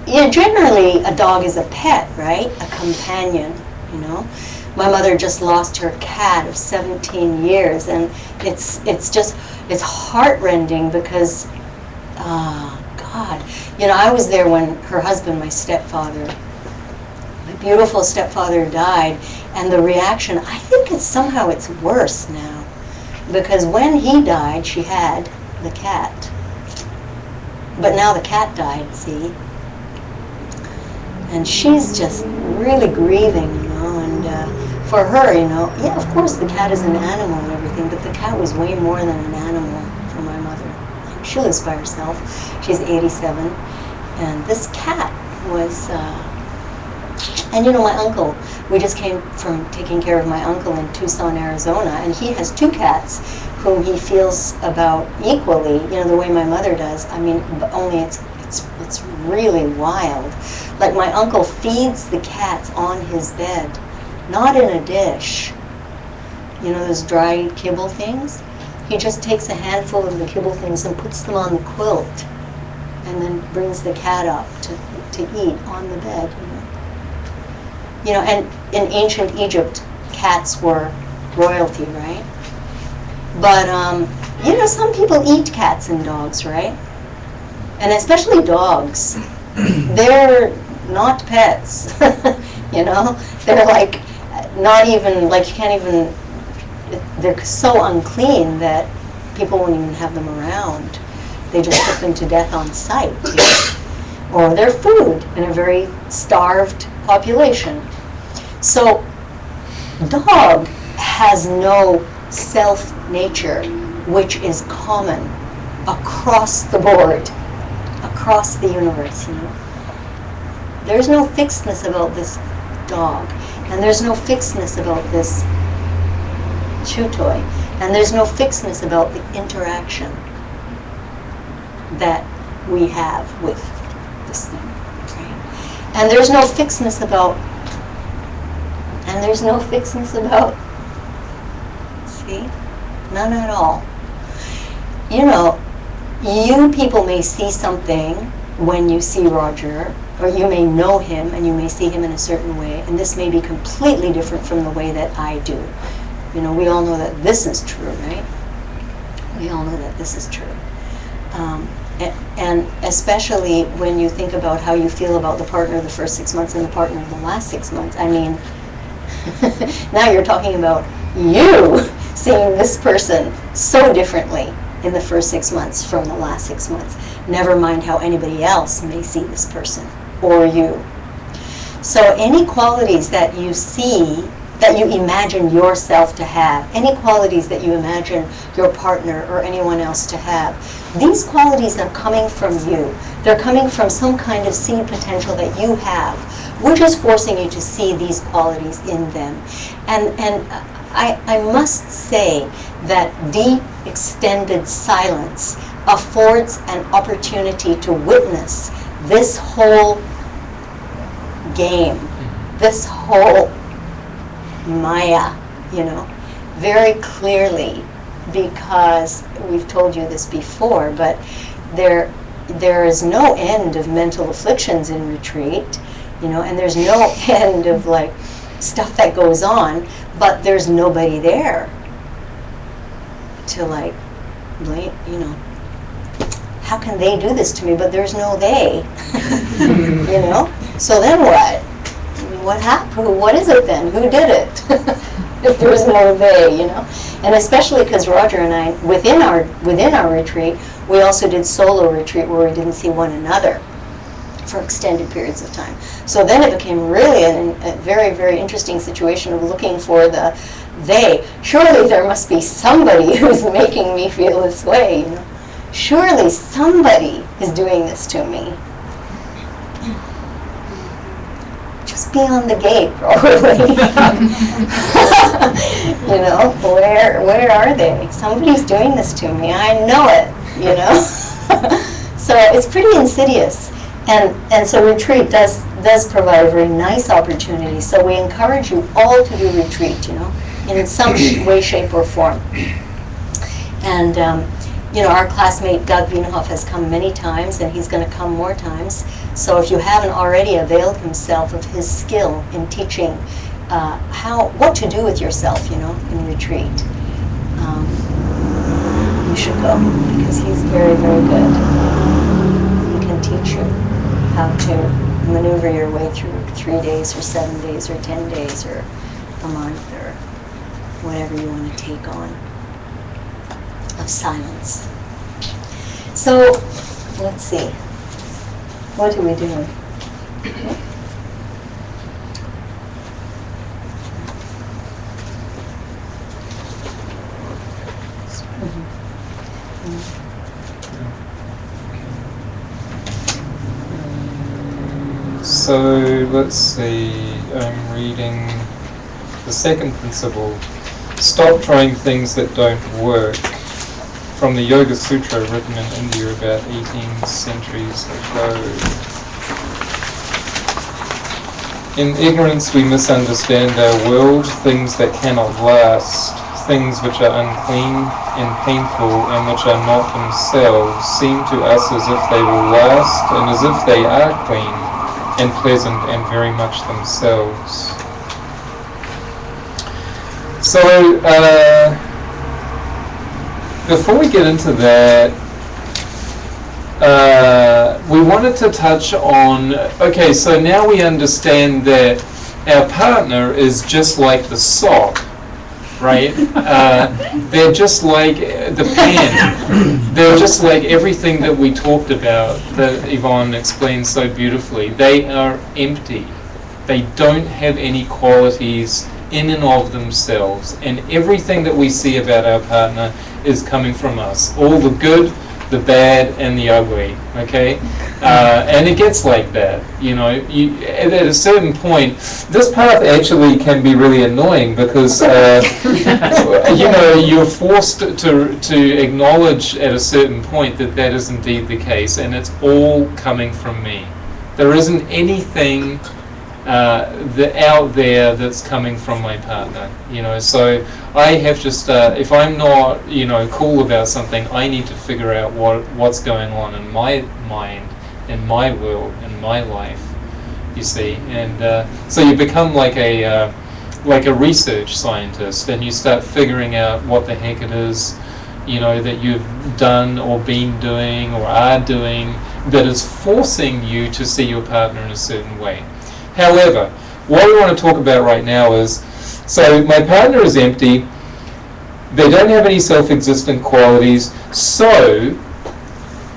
Yeah, generally a dog is a pet, right? A companion, you know. My mother just lost her cat of 17 years, and it's heartrending because, God, you know, I was there when her husband, my stepfather, my beautiful stepfather, died, and the reaction, I think somehow it's worse now, because when he died, she had the cat, but now the cat died, see, and she's just really grieving, you know, and for her, you know, yeah, of course the cat is an animal and everything, but the cat was way more than an animal for my mother. She lives by herself. She's 87, and this cat was And you know, my uncle, we just came from taking care of my uncle in Tucson, Arizona, and he has 2 cats whom he feels about equally, you know, the way my mother does. I mean, but only it's really wild. Like, my uncle feeds the cats on his bed, not in a dish. You know, those dry kibble things? He just takes a handful of the kibble things and puts them on the quilt, and then brings the cat up to eat on the bed, you know. You know, and in ancient Egypt, cats were royalty, right? But, you know, some people eat cats and dogs, right? And especially dogs. They're not pets, you know? They're like, not even, like, you can't even, they're so unclean that people won't even have them around. They just put them to death on sight, you know? Or they're food in a very starved population. So, dog has no self-nature, which is common across the board, across the universe, you know. There's no fixedness about this dog, and there's no fixedness about this chew toy, and there's no fixedness about the interaction that we have with this thing, right? And there's no fixedness about, see? None at all. You know, you people may see something when you see Roger, or you may know him and you may see him in a certain way, and this may be completely different from the way that I do. You know, we all know that this is true, right? We all know that this is true. And especially when you think about how you feel about the partner of the first 6 months and the partner of the last 6 months. I mean, now you're talking about you seeing this person so differently in the first 6 months from the last 6 months. Never mind how anybody else may see this person or you. So any qualities that you see, that you imagine yourself to have, any qualities that you imagine your partner or anyone else to have, these qualities are coming from you. They're coming from some kind of seed potential that you have. We're just forcing you to see these qualities in them. And I must say that deep, extended silence affords an opportunity to witness this whole game, this whole Maya, you know, very clearly, because we've told you this before, but there is no end of mental afflictions in retreat, you know, and there's no end of like stuff that goes on, but there's nobody there to like blame, you know. How can they do this to me? But there's no they, you know. So then what? What happened? What is it then? Who did it? If there's no they, you know. And especially because Roger and I, within our retreat, we also did solo retreat where we didn't see one another for extended periods of time. So then it became really a very, very interesting situation of looking for the they. Surely there must be somebody who's making me feel this way, you know. Surely somebody is doing this to me. Just beyond the gate, probably. You know, where are they? Somebody's doing this to me. I know it, you know. So it's pretty insidious. And so retreat does provide a very nice opportunity. So we encourage you all to do retreat, you know, in some way, shape, or form. And you know, our classmate Doug Wienhoff has come many times, and he's going to come more times. So if you haven't already availed himself of his skill in teaching what to do with yourself, you know, in retreat, you should go, because he's very, very good. He can teach you how to maneuver your way through 3 days or 7 days or 10 days or a month or whatever you want to take on of silence. So, let's see. What are we doing? So let's see, I'm reading the second principle. Stop trying things that don't work. From the Yoga Sutra written in India about 18 centuries ago. In ignorance we misunderstand our world, things that cannot last, things which are unclean and painful and which are not themselves seem to us as if they will last and as if they are clean and pleasant and very much themselves. So, before we get into that, we wanted to touch on, okay, so now we understand that our partner is just like the sock, right? They're just like the pen. They're just like everything that we talked about that Yvonne explained so beautifully. They are empty. They don't have any qualities in and of themselves. And everything that we see about our partner is coming from us. All the good, the bad, and the ugly, okay? And it gets like that, you know. At a certain point, this path actually can be really annoying because, you know, you're forced to acknowledge at a certain point that that is indeed the case, and it's all coming from me. There isn't anything out there that's coming from my partner, you know. So I have to start, if I'm not, you know, cool about something, I need to figure out what's going on in my mind, in my world, in my life, you see. And so you become like a research scientist, and you start figuring out what the heck it is, you know, that you've done or been doing or are doing that is forcing you to see your partner in a certain way. However, what we want to talk about right now is, so my partner is empty, they don't have any self-existent qualities, so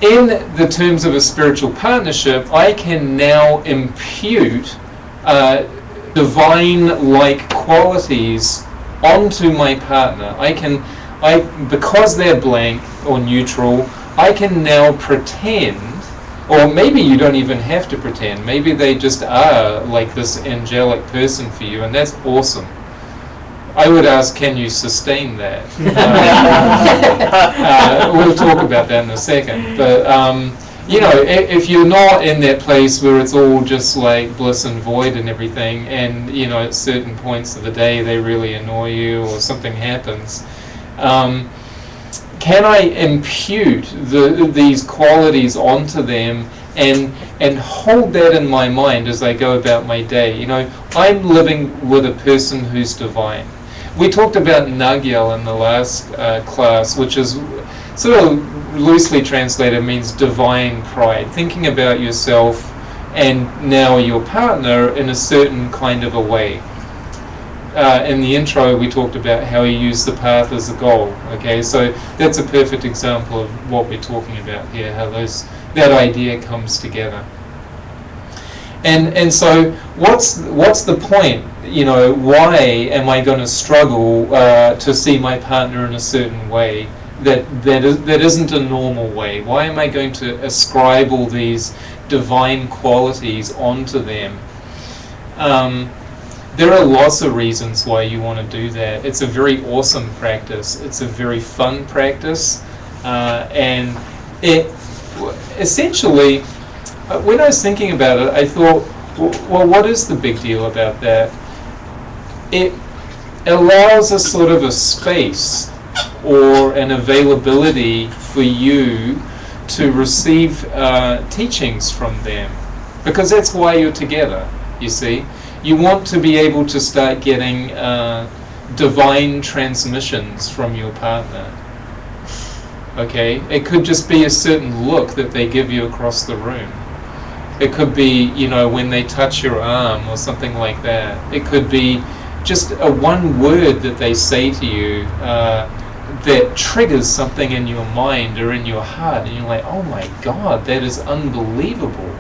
in the terms of a spiritual partnership, I can now impute divine-like qualities onto my partner. Because they're blank or neutral, I can now pretend. Or maybe you don't even have to pretend. Maybe they just are like this angelic person for you, and that's awesome. I would ask, can you sustain that? We'll talk about that in a second. But, you know, if you're not in that place where it's all just like bliss and void and everything, and, you know, at certain points of the day they really annoy you or something happens, can I impute these qualities onto them and hold that in my mind as I go about my day? You know, I'm living with a person who's divine. We talked about Nagyal in the last class, which is sort of loosely translated means divine pride, thinking about yourself and now your partner in a certain kind of a way. In the intro, we talked about how you use the path as a goal. Okay, so that's a perfect example of what we're talking about here, how that idea comes together. And so, what's the point? You know, why am I going to struggle to see my partner in a certain way that isn't a normal way? Why am I going to ascribe all these divine qualities onto them? There are lots of reasons why you want to do that. It's a very awesome practice. It's a very fun practice. And it essentially, when I was thinking about it, I thought, well, what is the big deal about that? It allows a sort of a space or an availability for you to receive teachings from them. Because that's why you're together, you see. You want to be able to start getting divine transmissions from your partner. Okay? It could just be a certain look that they give you across the room. It could be, you know, when they touch your arm or something like that. It could be just a one word that they say to you that triggers something in your mind or in your heart, and you're like, oh my God, that is unbelievable.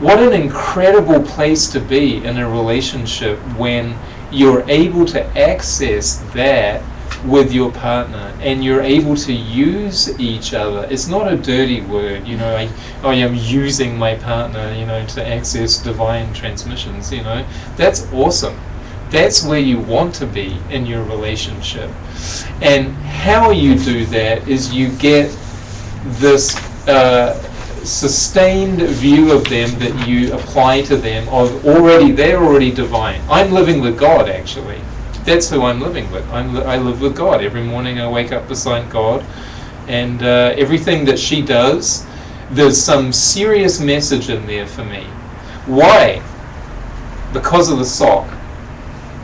What an incredible place to be in a relationship when you're able to access that with your partner, and you're able to use each other. It's not a dirty word, you know, I am using my partner, you know, to access divine transmissions, you know. That's awesome. That's where you want to be in your relationship. And how you do that is you get this sustained view of them that you apply to them of they're already divine. I'm living with God, actually. That's who I'm living with. I live with God. Every morning I wake up beside God, and everything that she does, there's some serious message in there for me. Why? Because of the sock.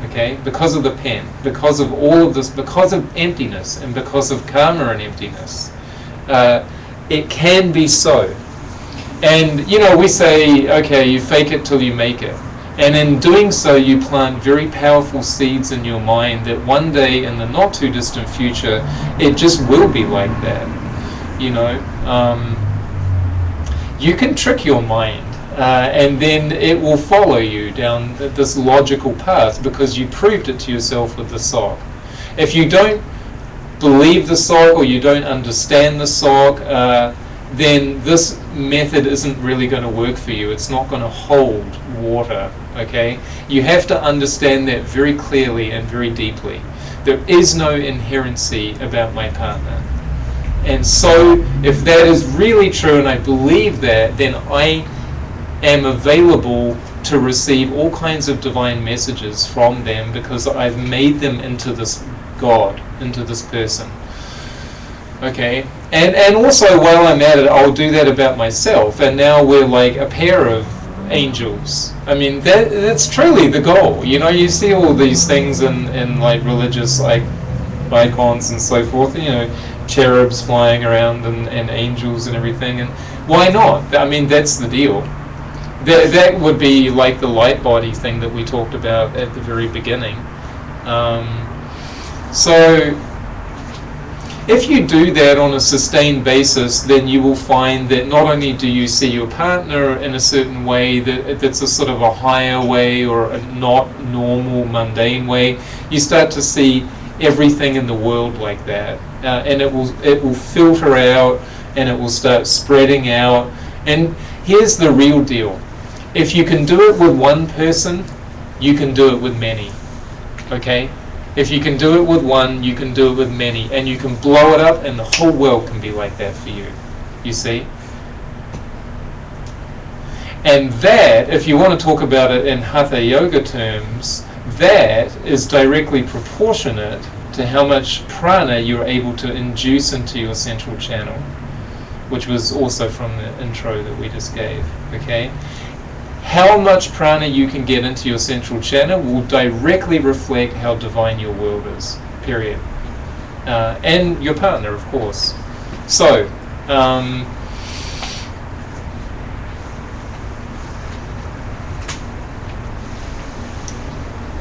Okay? Because of the pen. Because of all of this. Because of emptiness, and because of karma and emptiness. It can be so. And, you know, we say, okay, you fake it till you make it. And in doing so, you plant very powerful seeds in your mind that one day in the not too distant future, it just will be like that. You know, you can trick your mind, and then it will follow you down this logical path because you proved it to yourself with the sock. If you don't believe the sock, or you don't understand the sock, then this method isn't really going to work for you. It's not going to hold water, okay? You have to understand that very clearly and very deeply. There is no inherency about my partner. And so, if that is really true, and I believe that, then I am available to receive all kinds of divine messages from them because I've made them into this God, into this person. Okay, and also while I'm at it, I'll do that about myself, and now we're like a pair of angels. I mean, that's truly the goal. You know, you see all these things in like religious like icons and so forth, you know, cherubs flying around and angels and everything, and why not? I mean, that's the deal. That would be like the light body thing that we talked about at the very beginning. So if you do that on a sustained basis, then you will find that not only do you see your partner in a certain way that's a sort of a higher way or a not normal, mundane way, you start to see everything in the world like that. And it will filter out, and it will start spreading out. And here's the real deal. If you can do it with one person, you can do it with many. Okay? If you can do it with one, you can do it with many, and you can blow it up, and the whole world can be like that for you. You see? And that, if you want to talk about it in Hatha Yoga terms, that is directly proportionate to how much prana you're able to induce into your central channel, which was also from the intro that we just gave. Okay? How much prana you can get into your central channel will directly reflect how divine your world is, period. And your partner, of course. So,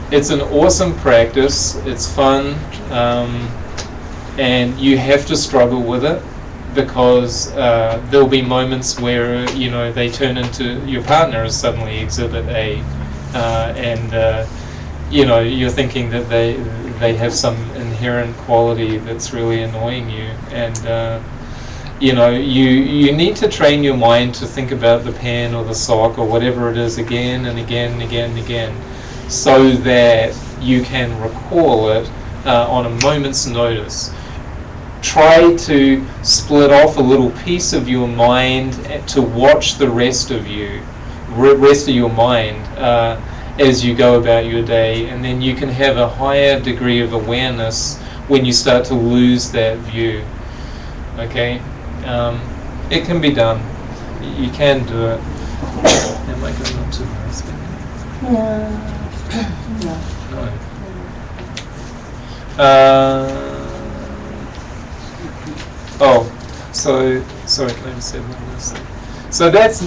it's an awesome practice, it's fun, and you have to struggle with it, because there'll be moments where, you know, they turn into, your partners suddenly exhibit A, and you know, you're thinking that they have some inherent quality that's really annoying you, and you know, you need to train your mind to think about the pen or the sock or whatever it is again and again and again and again, so that you can recall it on a moment's notice. Try to split off a little piece of your mind to watch the rest of your mind as you go about your day, and then you can have a higher degree of awareness when you start to lose that view. Okay? It can be done. You can do it. Am I going up to No. Sorry, can I just say one last thing? So that's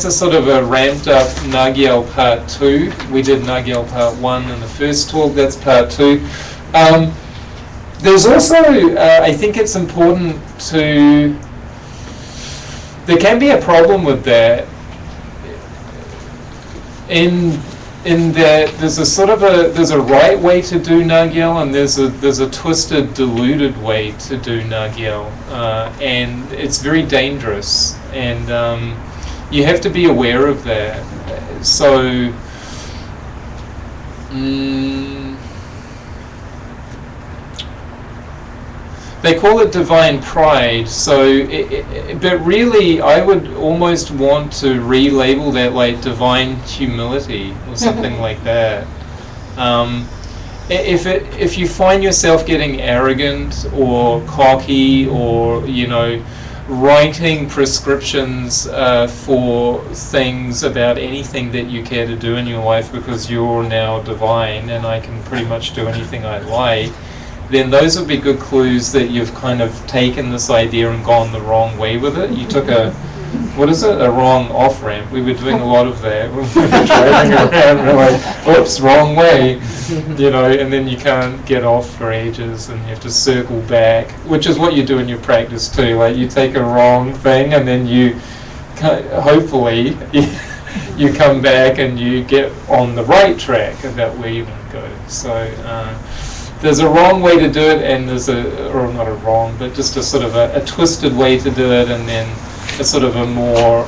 a sort of a ramped up Nagyal Part 2. We did Nagyal Part 1 in the first talk, that's Part 2. There's also, I think it's important to, there can be a problem with that in in that there's a sort of there's a right way to do Nagyel, and there's a twisted, diluted way to do Nagyel, and it's very dangerous, and you have to be aware of that. So. They call it divine pride, but really I would almost want to relabel that like divine humility or something like that. If you find yourself getting arrogant or cocky, or writing prescriptions for things about anything that you care to do in your life because you're now divine and I can pretty much do anything I like, then those would be good clues that you've kind of taken this idea and gone the wrong way with it. You took a wrong off-ramp. We were doing a lot of that when we were driving around. We're like, oops, wrong way, and then you can't get off for ages and you have to circle back, which is what you do in your practice too. Like you take a wrong thing and then you, hopefully, you come back and you get on the right track about where you want to go. So, there's a wrong way to do it, and there's or not a wrong, but just a sort of a twisted way to do it, and then a sort of a more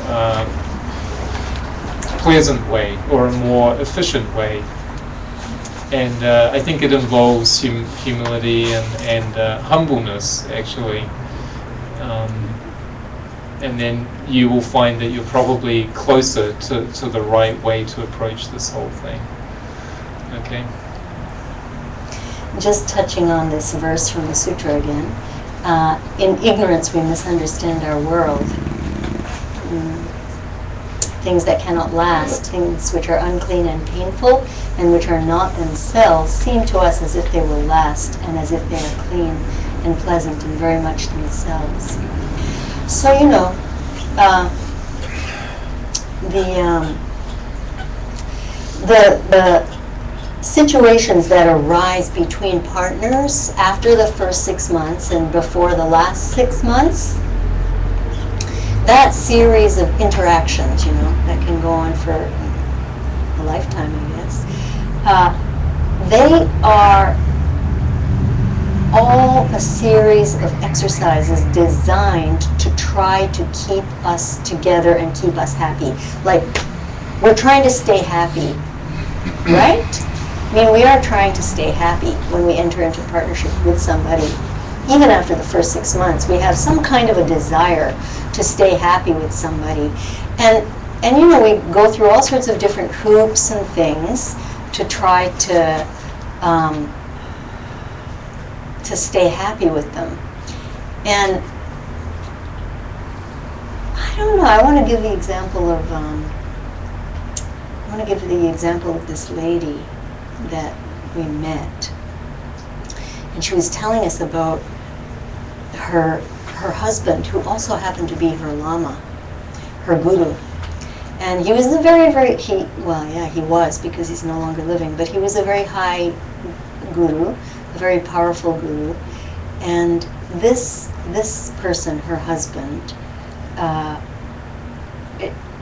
pleasant way or a more efficient way. And I think it involves humility and humbleness, actually. And then you will find that you're probably closer to the right way to approach this whole thing. Okay. Just touching on this verse from the sutra again, in ignorance we misunderstand our world. Things that cannot last, things which are unclean and painful, and which are not themselves, seem to us as if they will last, and as if they are clean and pleasant and very much themselves. So the situations that arise between partners after the first 6 months and before the last 6 months, that series of interactions, that can go on for a lifetime, I guess, they are all a series of exercises designed to try to keep us together and keep us happy. Like, we're trying to stay happy, right? I mean, we are trying to stay happy when we enter into partnership with somebody. Even after the first 6 months, we have some kind of a desire to stay happy with somebody. And we go through all sorts of different hoops and things to try to stay happy with them. And I don't know, I want to give the example of this lady that we met, and she was telling us about her husband, who also happened to be her lama, her guru. And he was he was, because he's no longer living, but he was a very high guru, a very powerful guru. And this person, her husband,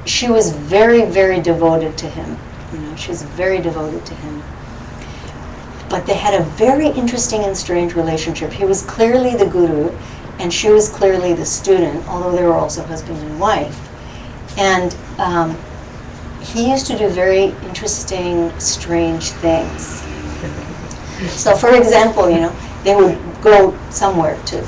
she was very, very devoted to him. She was very devoted to him. But they had a very interesting and strange relationship. He was clearly the guru, and she was clearly the student, although they were also husband and wife. And he used to do very interesting, strange things. So, for example, they would go somewhere to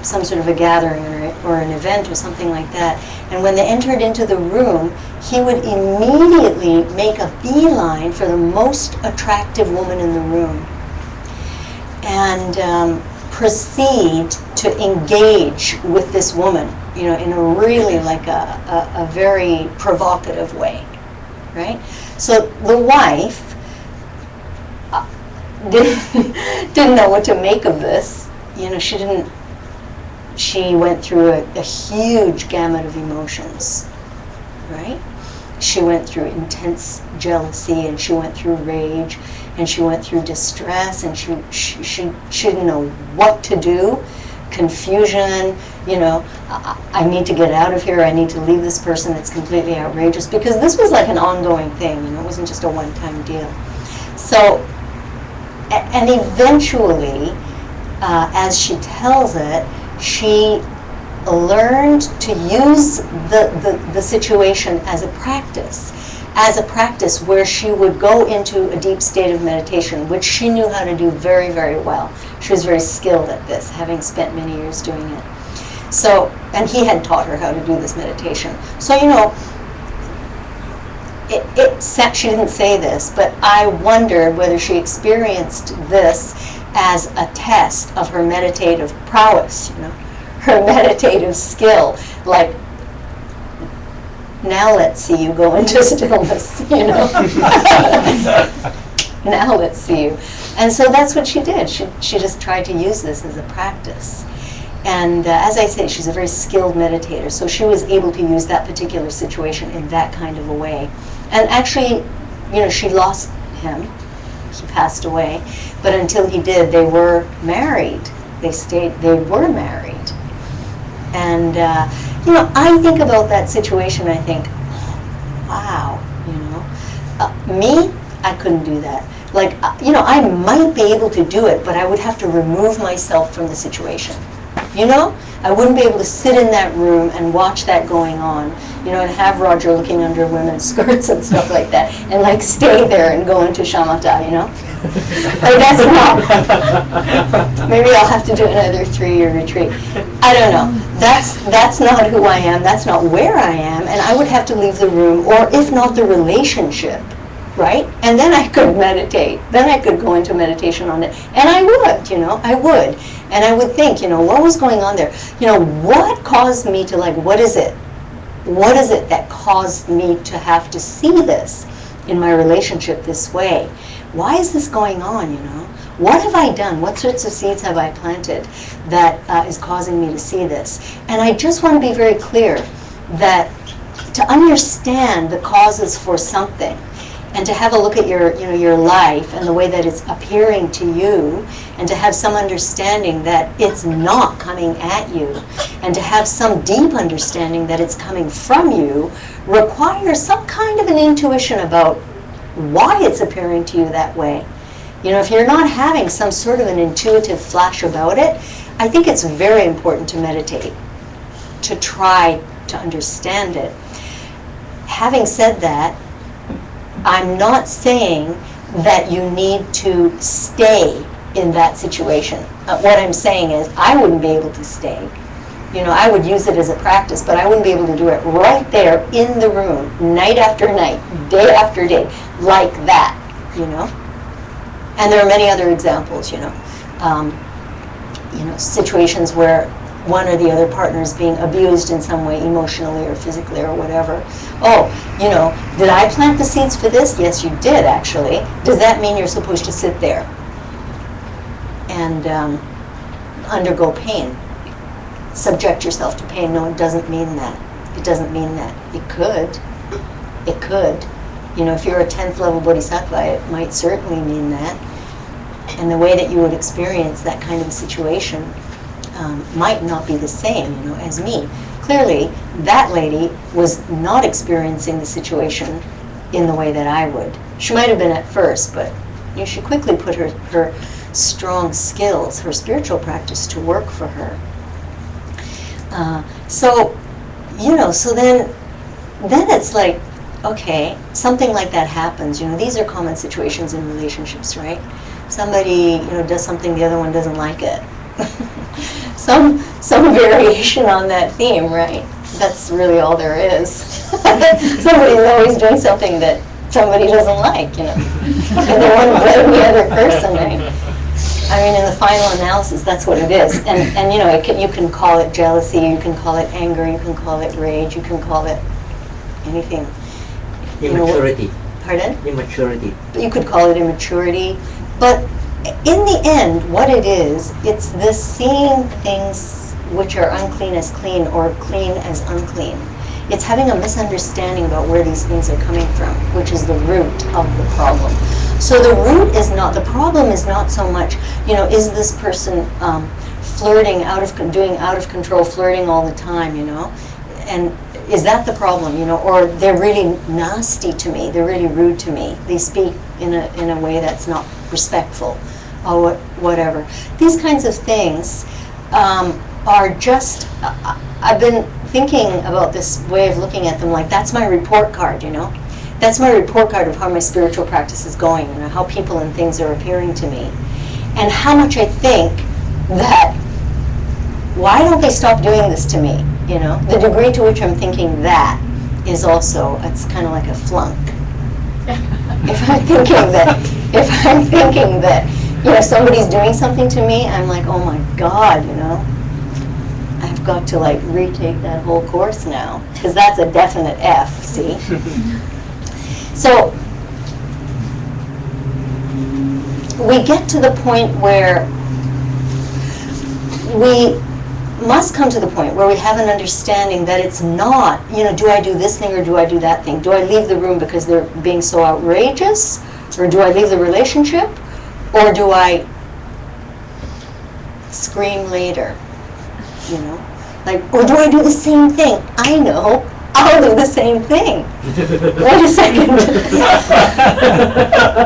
some sort of a gathering or an event or something like that. And when they entered into the room, he would immediately make a beeline for the most attractive woman in the room and proceed to engage with this woman, in a really like a very provocative way, right? So the wife didn't know what to make of this. She went through a huge gamut of emotions, right? She went through intense jealousy, and she went through rage, and she went through distress, and she didn't know what to do, confusion, you know, I need to get out of here, I need to leave this person, it's completely outrageous, because this was like an ongoing thing, you know, it wasn't just a one-time deal. So, and eventually, as she tells it, she learned to use the situation as a practice where she would go into a deep state of meditation, which she knew how to do very, very well. She was very skilled at this, having spent many years doing it. So, and he had taught her how to do this meditation. So, you know, she didn't say this, but I wondered whether she experienced this as a test of her meditative prowess, you know, her meditative skill, like, now let's see you go into stillness, you know. Now let's see you. And so that's what she did. She just tried to use this as a practice. And as I say, she's a very skilled meditator, so she was able to use that particular situation in that kind of a way. And actually, you know, she lost him. He passed away. But until he did, they were married. They were married. And, you know, I think about that situation, I think, wow, you know. Me, I couldn't do that. Like, you know, I might be able to do it, but I would have to remove myself from the situation. You know? I wouldn't be able to sit in that room and watch that going on, you know, and have Roger looking under women's skirts and stuff like that, and like stay there and go into shamatha, you know? Like, that's not, maybe I'll have to do another 3-year retreat. I don't know. That's not who I am, that's not where I am, and I would have to leave the room, or if not the relationship, right? And then I could meditate. Then I could go into meditation on it. And I would, you know, I would. And I would think, you know, what was going on there? You know, what caused me to, like, what is it? What is it that caused me to have to see this in my relationship this way? Why is this going on, you know? What have I done? What sorts of seeds have I planted that is causing me to see this? And I just want to be very clear that to understand the causes for something, and to have a look at your, you know, your life and the way that it's appearing to you, and to have some understanding that it's not coming at you, and to have some deep understanding that it's coming from you, requires some kind of an intuition about why it's appearing to you that way. You know, if you're not having some sort of an intuitive flash about it, I think it's very important to meditate, to try to understand it. Having said that, I'm not saying that you need to stay in that situation. What I'm saying is I wouldn't be able to stay. You know, I would use it as a practice, but I wouldn't be able to do it right there in the room, night after night, day after day, like that, you know. And there are many other examples, you know, situations where one or the other partner is being abused in some way, emotionally or physically or whatever. Oh, you know, did I plant the seeds for this? Yes, you did, actually. Does that mean you're supposed to sit there and undergo pain? Subject yourself to pain? No, it doesn't mean that. It doesn't mean that. It could. It could. You know, if you're a 10th level bodhisattva, it might certainly mean that. And the way that you would experience that kind of a situation might not be the same, you know, as me. Clearly, that lady was not experiencing the situation in the way that I would. She might have been at first, but you know, she quickly put her strong skills, her spiritual practice to work for her. So, you know, so then it's like, okay, something like that happens. You know, these are common situations in relationships, right? Somebody, you know, does something, the other one doesn't like it. Some variation on that theme, right? That's really all there is. Somebody's always doing something that somebody doesn't like, you know. And they want to blame the other person, right? I mean, in the final analysis, that's what it is. And you know, you can call it jealousy, you can call it anger, you can call it rage, you can call it anything. Immaturity. Pardon? Immaturity. You could call it immaturity. But in the end, what it is, it's this seeing things which are unclean as clean or clean as unclean. It's having a misunderstanding about where these things are coming from, which is the root of the problem. So the root is not, the problem is not so much, is this person flirting, doing out of control flirting all the time, and is that the problem, or they're really nasty to me, they're really rude to me, they speak in a way that's not respectful, or whatever. These kinds of things are just, I've been thinking about this way of looking at them, like that's my report card, That's my report card of how my spiritual practice is going, how people and things are appearing to me. And how much I think that, why don't they stop doing this to me? The degree to which I'm thinking that is also, it's kind of like a flunk. If I'm thinking that, somebody's doing something to me, I'm like, oh my God, I've got to like retake that whole course now, because that's a definite F, see? So we get to the point where we must come to the point where we have an understanding that it's not, do I do this thing or do I do that thing? Do I leave the room because they're being so outrageous? Or do I leave the relationship? Or do I scream later? Or do I do the same thing? I know. I'll do the same thing. Wait a second.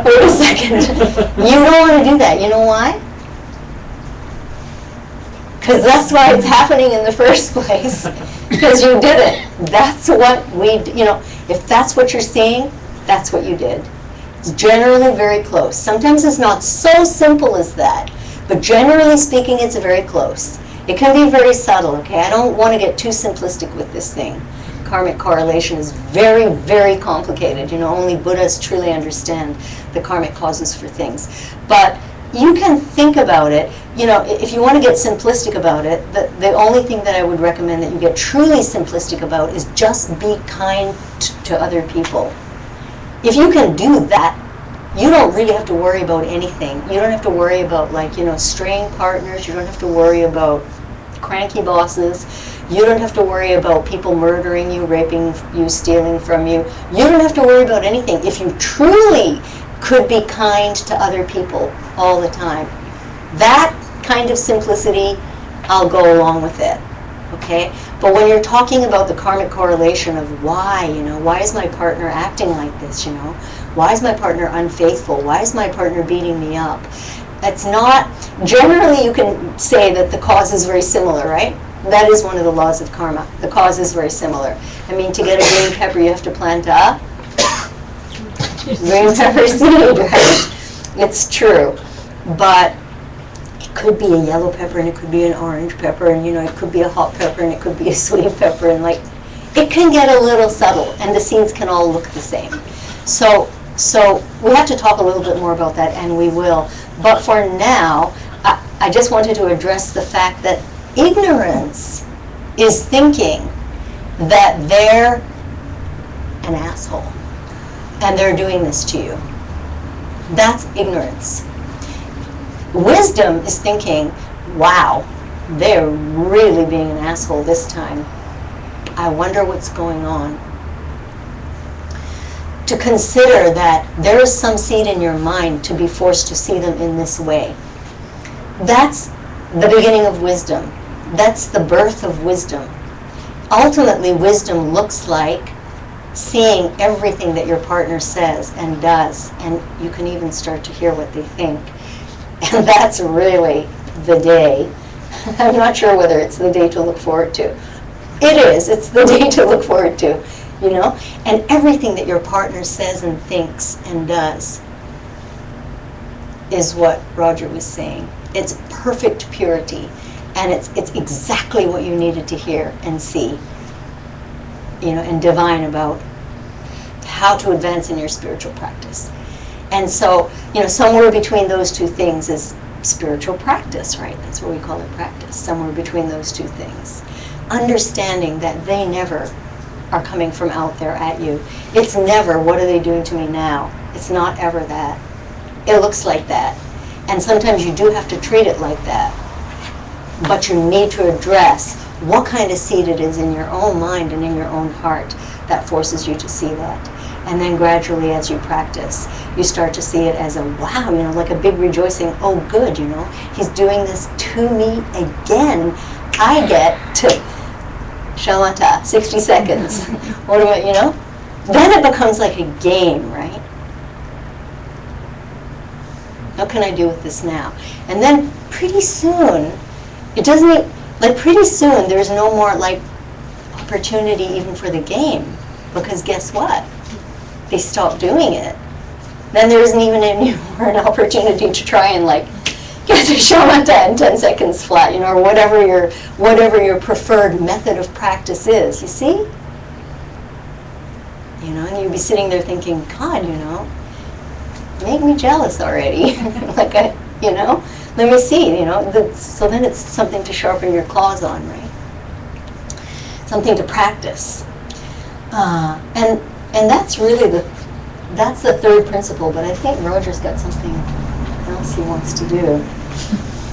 Wait a second. You don't want to do that. You know why? Because that's why it's happening in the first place. Because you did it. That's what if that's what you're seeing, that's what you did. It's generally very close. Sometimes it's not so simple as that, but generally speaking, it's very close. It can be very subtle, okay? I don't want to get too simplistic with this thing. Karmic correlation is very, very complicated. Only Buddhas truly understand the karmic causes for things. But you can think about it, if you want to get simplistic about it, the only thing that I would recommend that you get truly simplistic about is just be kind to other people. If you can do that, you don't really have to worry about anything. You don't have to worry about straying partners. You don't have to worry about cranky bosses. You don't have to worry about people murdering you, raping you, stealing from you. You don't have to worry about anything. If you truly could be kind to other people all the time, that kind of simplicity, I'll go along with it, okay? But when you're talking about the karmic correlation of why, why is my partner acting like this, Why is my partner unfaithful? Why is my partner beating me up? It's not, generally you can say that the cause is very similar, right? That is one of the laws of karma. The cause is very similar. I mean, to get a green pepper, you have to plant a green pepper seed, right? It's true. But it could be a yellow pepper, and it could be an orange pepper, and it could be a hot pepper, and it could be a sweet pepper, and it can get a little subtle, and the seeds can all look the same. So we have to talk a little bit more about that, and we will. But for now, I just wanted to address the fact that ignorance is thinking that they're an asshole and they're doing this to you. That's ignorance. Wisdom is thinking, wow, they're really being an asshole this time. I wonder what's going on. To consider that there is some seed in your mind to be forced to see them in this way. That's the beginning of wisdom. That's the birth of wisdom. Ultimately, wisdom looks like seeing everything that your partner says and does, and you can even start to hear what they think. And that's really the day. I'm not sure whether it's the day to look forward to. It is. It's the day to look forward to, And everything that your partner says and thinks and does is what Roger was saying. It's perfect purity. And it's exactly what you needed to hear and see, and divine about how to advance in your spiritual practice. And so, somewhere between those two things is spiritual practice, right? That's what we call it, practice, somewhere between those two things. Understanding that they never are coming from out there at you. It's never, what are they doing to me now? It's not ever that. It looks like that. And sometimes you do have to treat it like that. But you need to address what kind of seed it is in your own mind and in your own heart that forces you to see that. And then gradually, as you practice, you start to see it as a wow, like a big rejoicing. Oh, good, he's doing this to me again. I get to Shamata, 60 seconds. What do I, Then it becomes like a game, right? What can I do with this now? And then pretty soon, pretty soon there's no more opportunity even for the game, because guess what? They stop doing it. Then there isn't even any more an opportunity to try and get to shamatha in 10 seconds flat, or whatever your preferred method of practice is. You see? And you'd be sitting there thinking, God, make me jealous already. Let me see, so then it's something to sharpen your claws on, right? Something to practice. And that's really the third principle, but I think Roger's got something else he wants to do,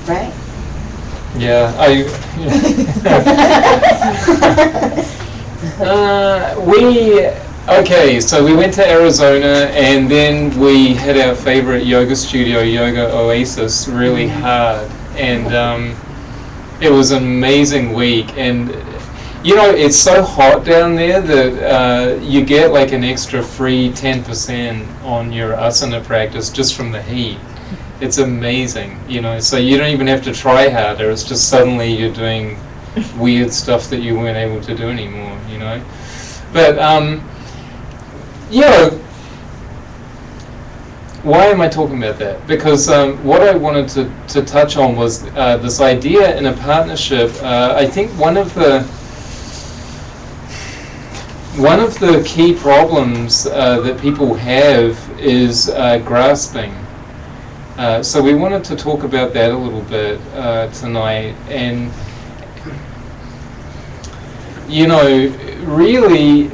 right? Yeah, Okay, so we went to Arizona, and then we hit our favorite yoga studio, Yoga Oasis, really hard. And it was an amazing week. And, it's so hot down there that you get an extra free 10% on your asana practice just from the heat. It's amazing, so you don't even have to try harder. It's just suddenly you're doing weird stuff that you weren't able to do anymore, But, why am I talking about that? Because what I wanted to touch on was this idea in a partnership. I think one of the key problems that people have is grasping. So we wanted to talk about that a little bit tonight. And, really,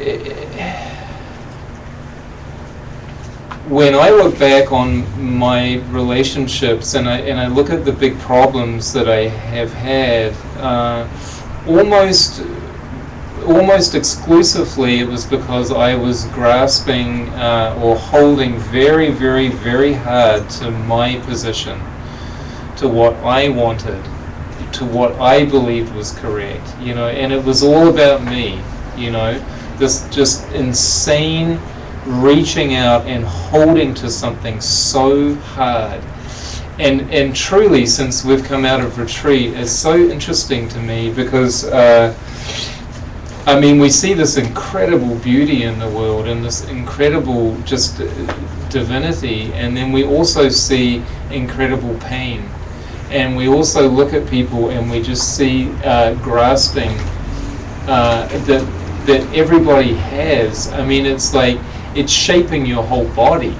when I look back on my relationships and I look at the big problems that I have had, almost exclusively it was because I was grasping or holding very, very, very hard to my position, to what I wanted, to what I believed was correct, and it was all about me, this just insane reaching out and holding to something so hard. And truly, since we've come out of retreat, it's so interesting to me because we see this incredible beauty in the world and this incredible just divinity, and then we also see incredible pain. And we also look at people and we just see grasping that everybody has. It's shaping your whole body.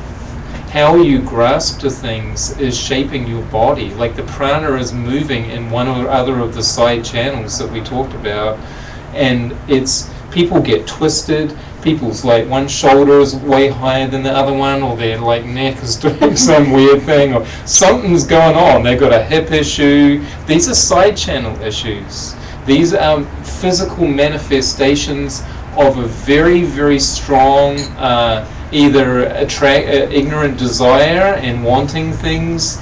How you grasp to things is shaping your body. The prana is moving in one or other of the side channels that we talked about, and people get twisted. People's one shoulder is way higher than the other one, or their neck is doing some weird thing, or something's going on. They've got a hip issue. These are side channel issues. These are physical manifestations of a very, very strong either ignorant desire and wanting things,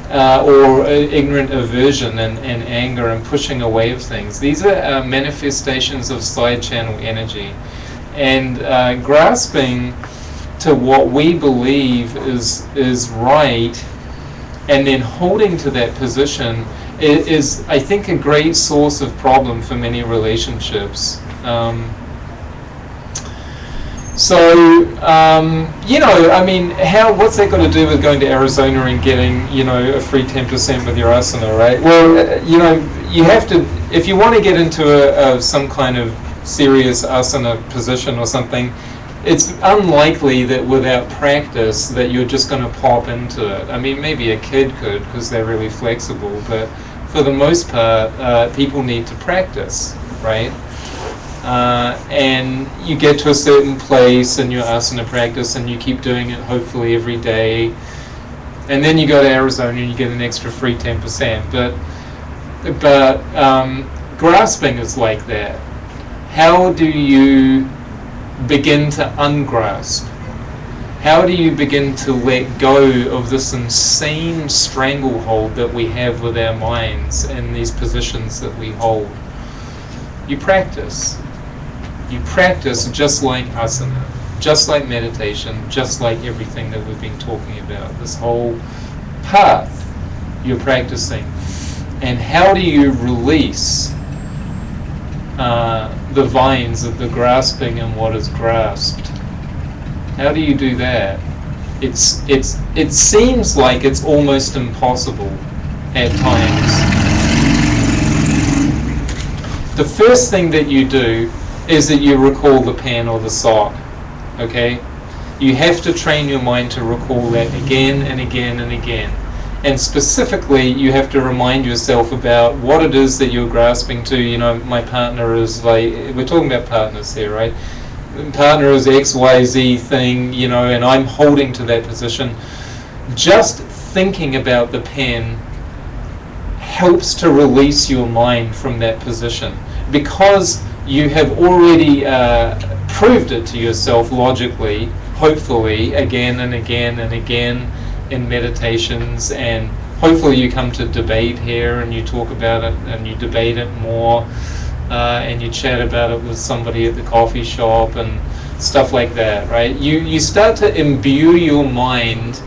or ignorant aversion and anger and pushing away of things. These are manifestations of side channel energy. And grasping to what we believe is right, and then holding to that position is, I think, a great source of problem for many relationships. What's that got to do with going to Arizona and getting, a free 10% with your asana, right? Well, you have to, if you want to get into some kind of serious asana position or something, it's unlikely that without practice that you're just going to pop into it. Maybe a kid could because they're really flexible, but for the most part, people need to practice, right? And you get to a certain place in your asana practice and you keep doing it hopefully every day, and then you go to Arizona and you get an extra free 10%. But grasping is like that. How do you begin to ungrasp? How do you begin to let go of this insane stranglehold that we have with our minds and these positions that we hold? You practice. You practice just like asana, just like meditation, just like everything that we've been talking about. This whole path you're practicing. And how do you release the vines of the grasping and what is grasped? How do you do that? It seems like it's almost impossible at times. The first thing that you do is that you recall the pen or the sock. Okay? You have to train your mind to recall that again and again and again. And specifically, you have to remind yourself about what it is that you're grasping to. You know, my partner is like, we're talking about partners here, right? Partner is XYZ thing, you know, and I'm holding to that position. Just thinking about the pen helps to release your mind from that position, because you have already proved it to yourself logically, hopefully, again and again and again in meditations, and hopefully you come to debate here and you talk about it and you debate it more, and you chat about it with somebody at the coffee shop and stuff like that, right? You start to imbue your mind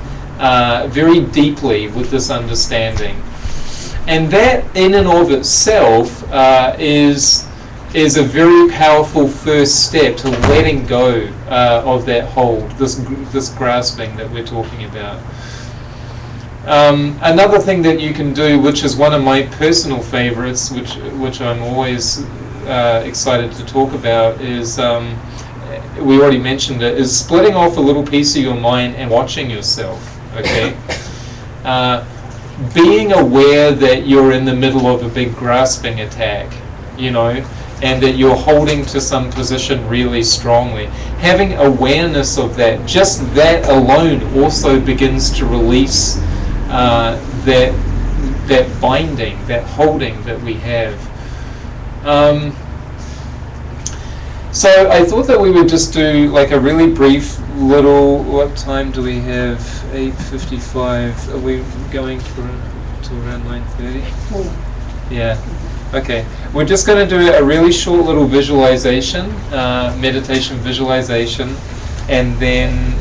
very deeply with this understanding. And that in and of itself is a very powerful first step to letting go of that hold, this grasping that we're talking about. Another thing that you can do, which is one of my personal favorites, which I'm always excited to talk about, is, we already mentioned it, is splitting off a little piece of your mind and watching yourself, okay? Being aware that you're in the middle of a big grasping attack, you know, and that you're holding to some position really strongly. Having awareness of that, just that alone also begins to release that binding, that holding that we have. So I thought that we would just do like a really brief little, what time do we have? 8:55. Are we going to around 9:30? Yeah. Okay. We're just going to do a really short little visualization, meditation visualization, and then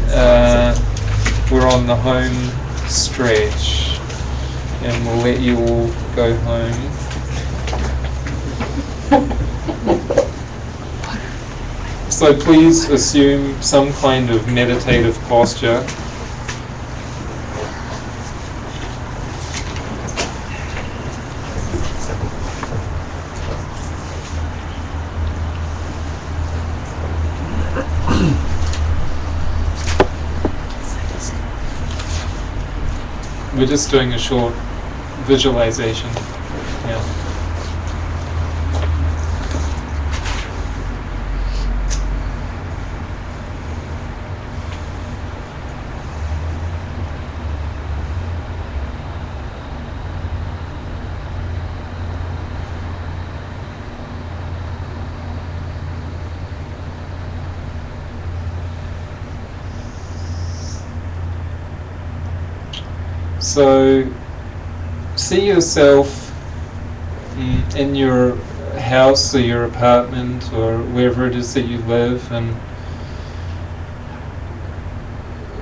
we're on the home stretch, and we'll let you all go home. So please assume some kind of meditative posture. We're just doing a short visualization. Yeah. So see yourself in your house or your apartment or wherever it is that you live, and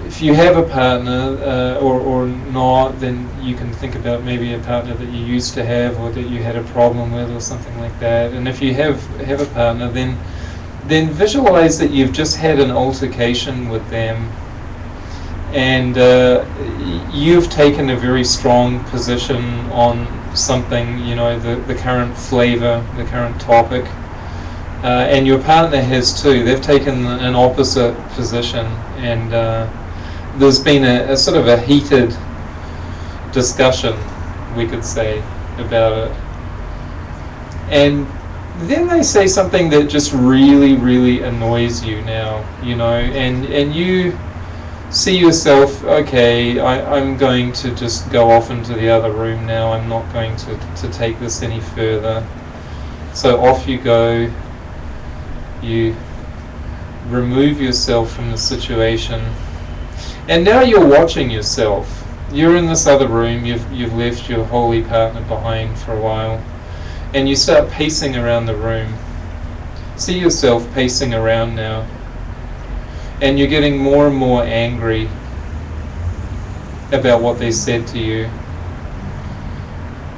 if you have a partner or not, then you can think about maybe a partner that you used to have or that you had a problem with or something like that. And if you have a partner, then visualize that you've just had an altercation with them, and you've taken a very strong position on something, you know, the current flavor, the current topic, and your partner has too. They've taken an opposite position, and there's been a sort of a heated discussion, we could say, about it. And then they say something that just really, really annoys you now, you know, and you see yourself, okay, I'm going to just go off into the other room now, I'm not going to take this any further. So off you go, you remove yourself from the situation, And now you're watching yourself. You're in this other room, you've left your holy partner behind for a while, and you start pacing around the room. See yourself pacing around now, and you're getting more and more angry about what they said to you.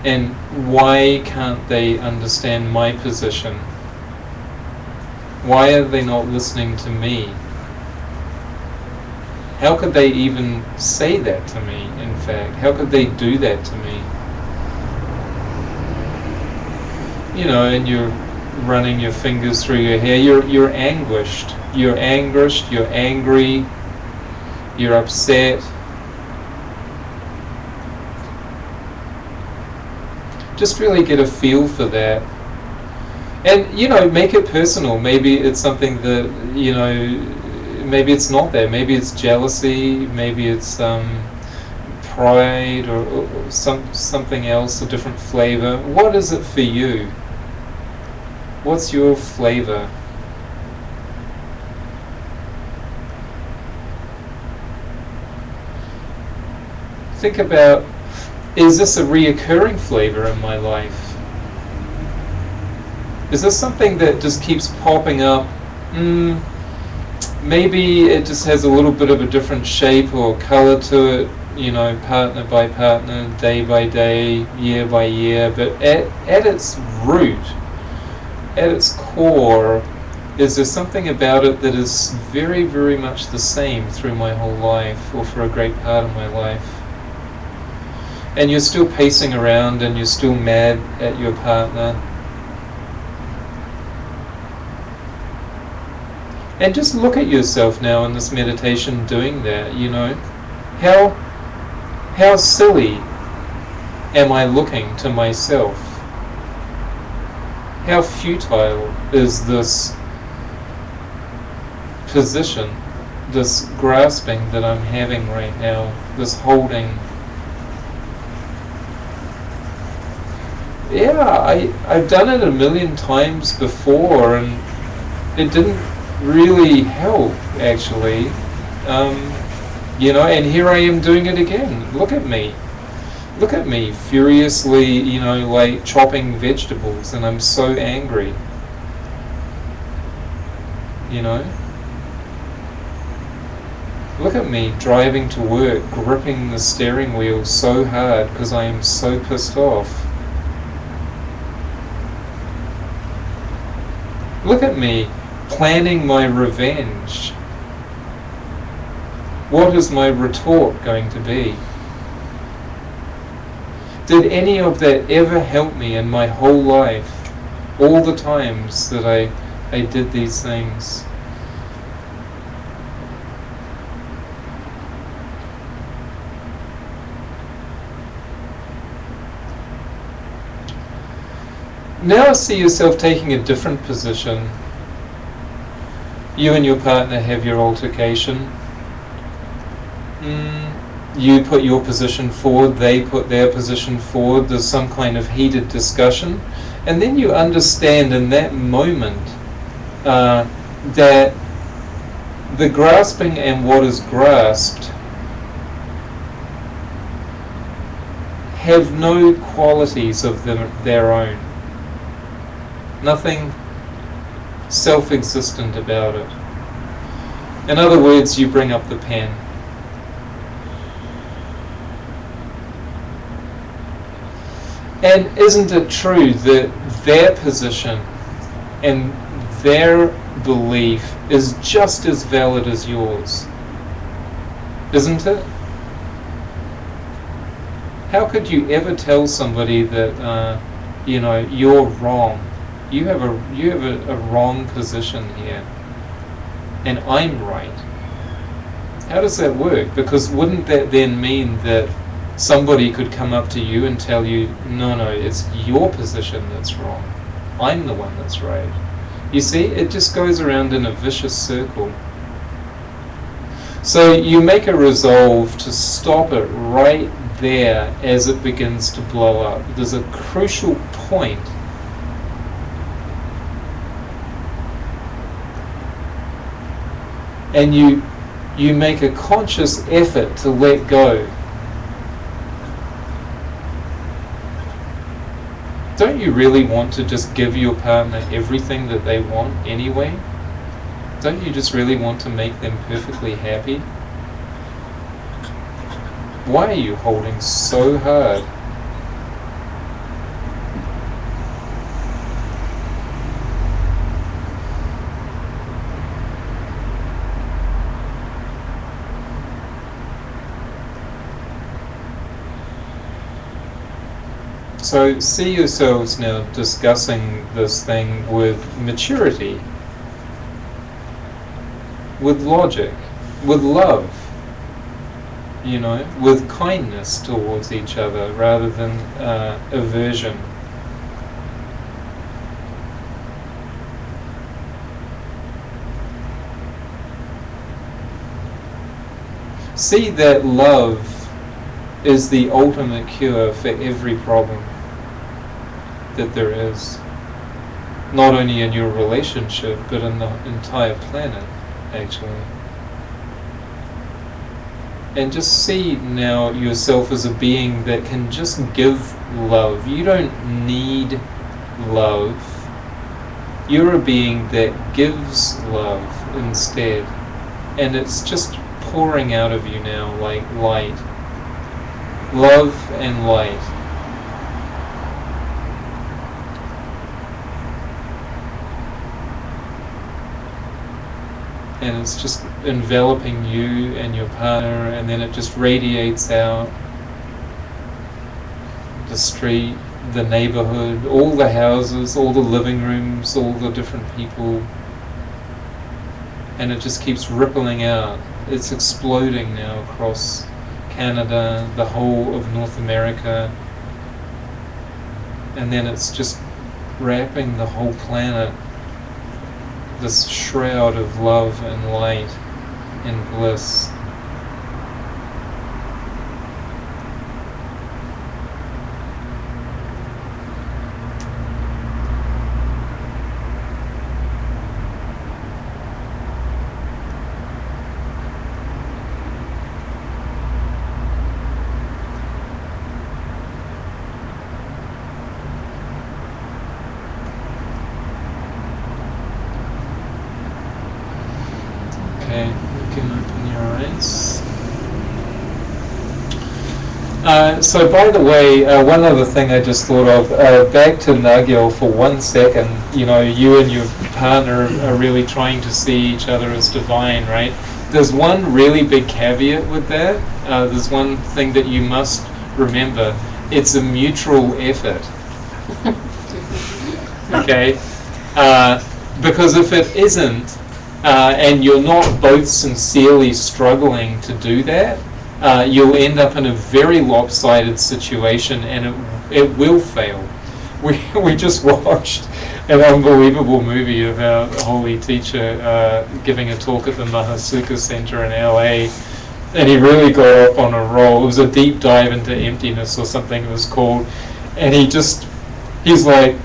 And why can't they understand my position? Why are they not listening to me? How could they even say that to me, in fact? How could they do that to me? You know, and you're running your fingers through your hair. You're anguished. You're anguished, you're angry, you're upset. Just really get a feel for that. And, you know, make it personal. Maybe it's something that, you know, maybe it's not that. Maybe it's jealousy, maybe it's pride, or something else, a different flavor. What is it for you? What's your flavor? Think about, is this a reoccurring flavor in my life? Is this something that just keeps popping up? Maybe it just has a little bit of a different shape or color to it, you know, partner by partner, day by day, year by year, but at its root, at its core, is there something about it that is very, very much the same through my whole life, or for a great part of my life? And you're still pacing around and you're still mad at your partner. And just look at yourself now in this meditation doing that, you know. How silly am I looking to myself? How futile is this position, this grasping that I'm having right now, this holding? Yeah, I've done it a million times before, and it didn't really help, actually. You know, and here I am doing it again. Look at me. Look at me, furiously, you know, like chopping vegetables, and I'm so angry. You know? Look at me driving to work, gripping the steering wheel so hard because I am so pissed off. Look at me planning my revenge. What is my retort going to be? Did any of that ever help me in my whole life? All the times that I did these things? Now see yourself taking a different position. You and your partner have your altercation. You put your position forward, they put their position forward, there's some kind of heated discussion, and then you understand in that moment that the grasping and what is grasped have no qualities of their own. Nothing self-existent about it. In other words, you bring up the pen. And isn't it true that their position and their belief is just as valid as yours? Isn't it? How could you ever tell somebody that you know, you're wrong? You have a wrong position here, and I'm right. How does that work? Because wouldn't that then mean that somebody could come up to you and tell you, no, it's your position that's wrong. I'm the one that's right. You see, it just goes around in a vicious circle. So you make a resolve to stop it right there as it begins to blow up. There's a crucial point and you you make a conscious effort to let go. Don't you really want to just give your partner everything that they want anyway? Don't you just really want to make them perfectly happy? Why are you holding so hard? So see yourselves now discussing this thing with maturity, with logic, with love, you know, with kindness towards each other rather than aversion. See that love is the ultimate cure for every problem that there is, not only in your relationship but in the entire planet, actually. And just see now yourself as a being that can just give love. You don't need love. You're a being that gives love instead, and it's just pouring out of you now like light. Love and light. And it's just enveloping you and your partner, and then it just radiates out the street, the neighborhood, all the houses, all the living rooms, all the different people, and it just keeps rippling out. It's exploding now across Canada, the whole of North America, and then it's just wrapping the whole planet, this shroud of love and light and bliss. Okay, you can open your eyes. So by the way, one other thing I just thought of, back to Nagyel for 1 second. You know, you and your partner are really trying to see each other as divine, right? There's one really big caveat with that. There's one thing that you must remember. It's a mutual effort. Okay? Because if it isn't, and you're not both sincerely struggling to do that, you'll end up in a very lopsided situation, and it will fail. We just watched an unbelievable movie of our holy teacher giving a talk at the Mahasuka Center in LA, and he really got up on a roll. It was a deep dive into emptiness or something it was called, and he's like,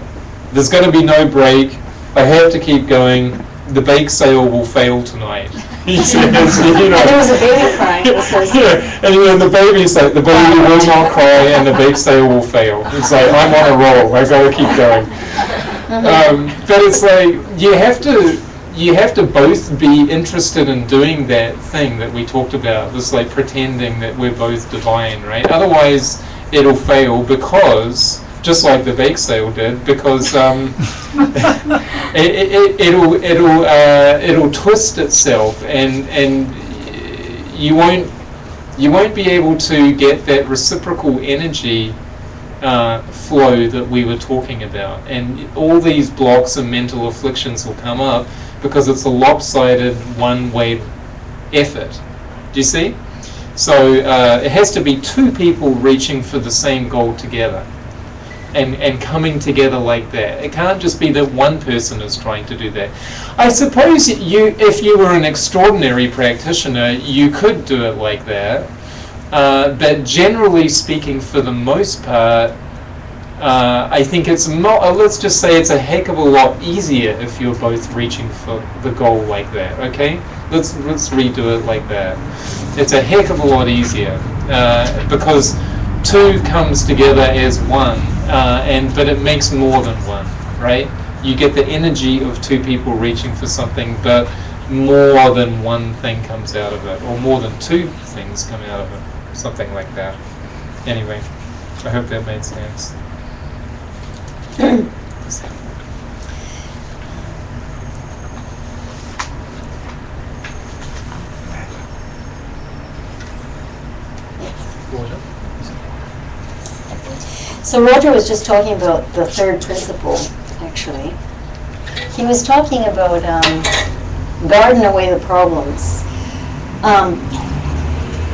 there's going to be no break, I have to keep going, the bake sale will fail tonight. He says, you know. And there was a baby crying. Yeah, and then the baby's like, the baby will not cry and the bake sale will fail. It's like, I'm on a roll, I gotta keep going. But it's like, you have to both be interested in doing that thing that we talked about, this like pretending that we're both divine, right? Otherwise, it'll fail because, just like the bake sale did, because it'll twist itself, and you won't be able to get that reciprocal energy flow that we were talking about, and all these blocks and mental afflictions will come up because it's a lopsided one-way effort. Do you see? So it has to be two people reaching for the same goal together. And coming together like that. It can't just be that one person is trying to do that. I suppose if you were an extraordinary practitioner, you could do it like that. But generally speaking, for the most part, I think it's let's just say it's a heck of a lot easier if you're both reaching for the goal like that, okay? let's redo it like that. It's a heck of a lot easier because two comes together as one, but it makes more than one, right? You get the energy of two people reaching for something, but more than one thing comes out of it, or more than two things come out of it, something like that. Anyway, I hope that made sense. So Roger was just talking about the third principle, actually. He was talking about garden away the problems.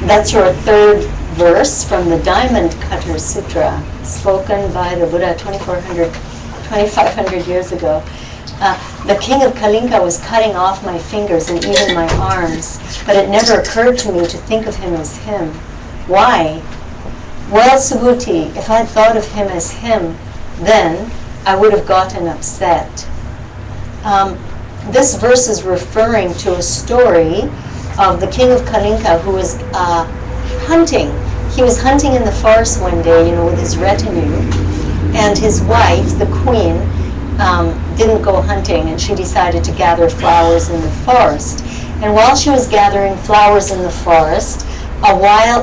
That's your third verse from the Diamond Cutter Sutra, spoken by the Buddha 2,500 years ago. The king of Kalinka was cutting off my fingers and even my arms, but it never occurred to me to think of him as him. Why? Well, Subhuti, if I'd thought of him as him, then I would have gotten upset. This verse is referring to a story of the king of Kalinka who was hunting. He was hunting in the forest one day, with his retinue, and his wife, the queen, didn't go hunting, and she decided to gather flowers in the forest. And while she was gathering flowers in the forest,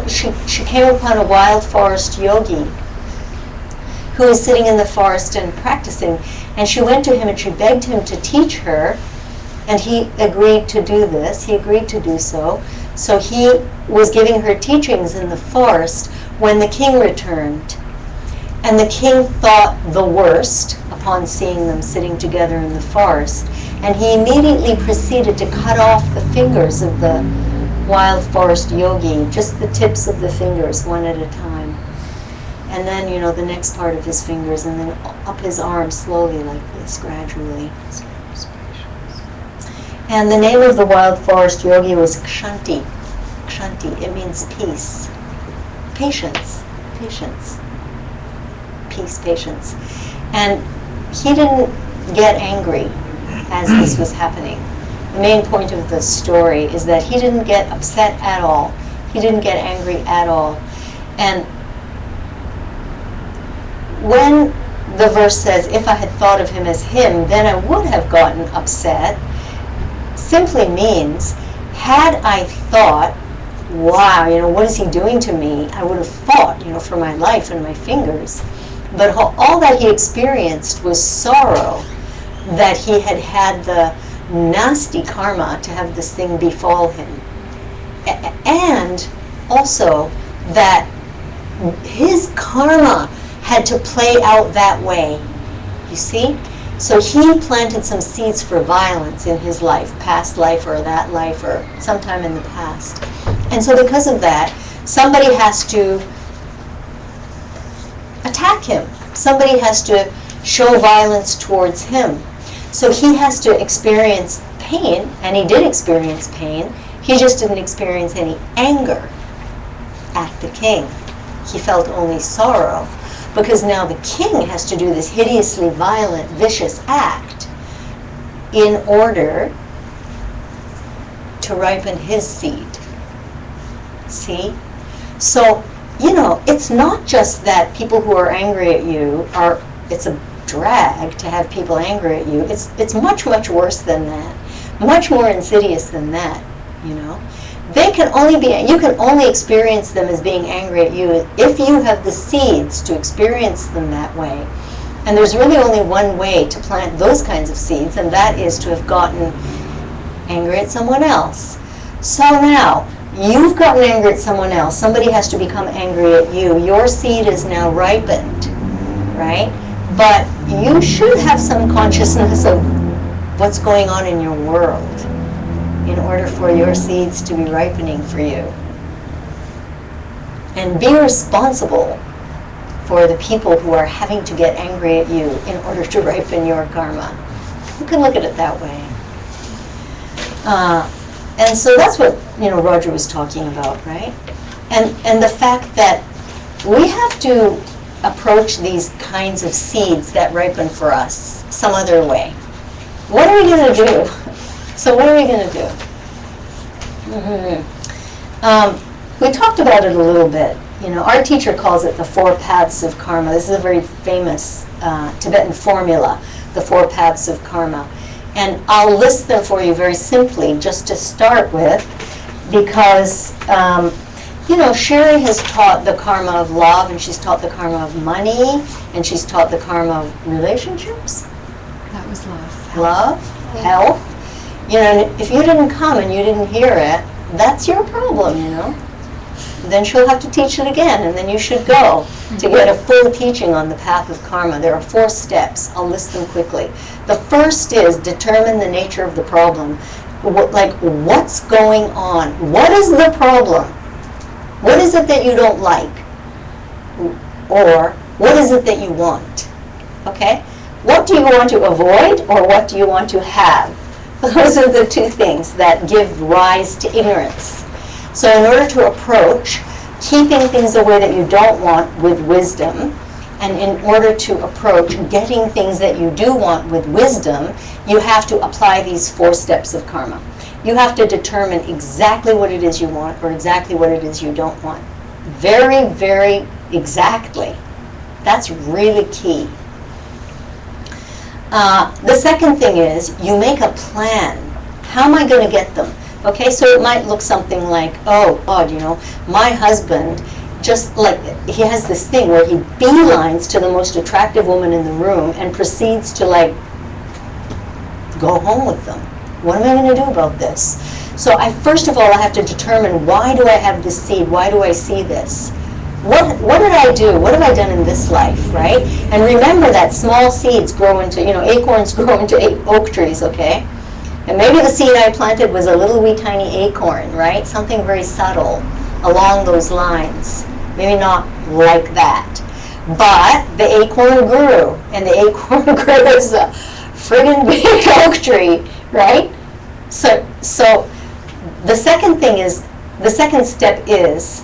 she came upon a wild forest yogi who was sitting in the forest and practicing. And she went to him and she begged him to teach her, and he agreed to do this. He agreed to do so. So he was giving her teachings in the forest when the king returned. And the king thought the worst upon seeing them sitting together in the forest. And he immediately proceeded to cut off the fingers of the wild forest yogi, just the tips of the fingers, one at a time. And then, the next part of his fingers, and then up his arm slowly like this, gradually. And the name of the wild forest yogi was Kshanti. Kshanti, it means peace. Patience. Patience. Peace, patience. And he didn't get angry as this was happening. The main point of the story is that he didn't get upset at all. He didn't get angry at all. And when the verse says, if I had thought of him as him, then I would have gotten upset, simply means, had I thought, wow, what is he doing to me? I would have fought, for my life and my fingers. But all that he experienced was sorrow that he had had the nasty karma to have this thing befall him. And also that his karma had to play out that way. You see? So he planted some seeds for violence in his life, past life or that life or sometime in the past. And so because of that, somebody has to attack him. Somebody has to show violence towards him. So he has to experience pain, and he did experience pain. He just didn't experience any anger at the king. He felt only sorrow, because now the king has to do this hideously violent, vicious act in order to ripen his seed. See? So, it's not just that people who are angry at you it's a drag to have people angry at you. It's much, much worse than that. Much more insidious than that, They can you can only experience them as being angry at you if you have the seeds to experience them that way. And there's really only one way to plant those kinds of seeds, and that is to have gotten angry at someone else. So now, you've gotten angry at someone else. Somebody has to become angry at you. Your seed is now ripened, right? But you should have some consciousness of what's going on in your world in order for your seeds to be ripening for you. And be responsible for the people who are having to get angry at you in order to ripen your karma. You can look at it that way. And so that's what Roger was talking about, right? And the fact that we have to approach these kinds of seeds that ripen for us some other way. What are we going to do? So what are we going to do? We talked about it a little bit. You know, our teacher calls it the 4 paths of karma. This is a very famous Tibetan formula, the 4 paths of karma. And I'll list them for you very simply, just to start with, because, you know, Sherry has taught the karma of love, and she's taught the karma of money, and she's taught the karma of relationships. That was love. Love, health. You know, if you didn't come and you didn't hear it, that's your problem, you know. Then she'll have to teach it again, and then you should go to get a full teaching on the path of karma. There are 4 steps. I'll list them quickly. The first is determine the nature of the problem. Like, what's going on? What is the problem? What is it that you don't like? Or what is it that you want? Okay? What do you want to avoid, or what do you want to have? Those are the 2 things that give rise to ignorance. So in order to approach keeping things away that you don't want with wisdom, and in order to approach getting things that you do want with wisdom, you have to apply these 4 steps of karma. You have to determine exactly what it is you want or exactly what it is you don't want. Very, very exactly. That's really key. The second thing is you make a plan. How am I going to get them? Okay, so it might look something like, oh, God, you know, my husband, just like, he has this thing where he beelines to the most attractive woman in the room and proceeds to, like, go home with them. What am I going to do about this? So first of all, I have to determine, why do I have this seed? Why do I see this? What did I do? What have I done in this life, right? And remember that small seeds grow into, you know, acorns grow into oak trees, okay? And maybe the seed I planted was a little wee tiny acorn, right? Something very subtle along those lines. Maybe not like that. But the acorn grew, and the acorn grew as a friggin' big oak tree, right? So the second thing is, the second step is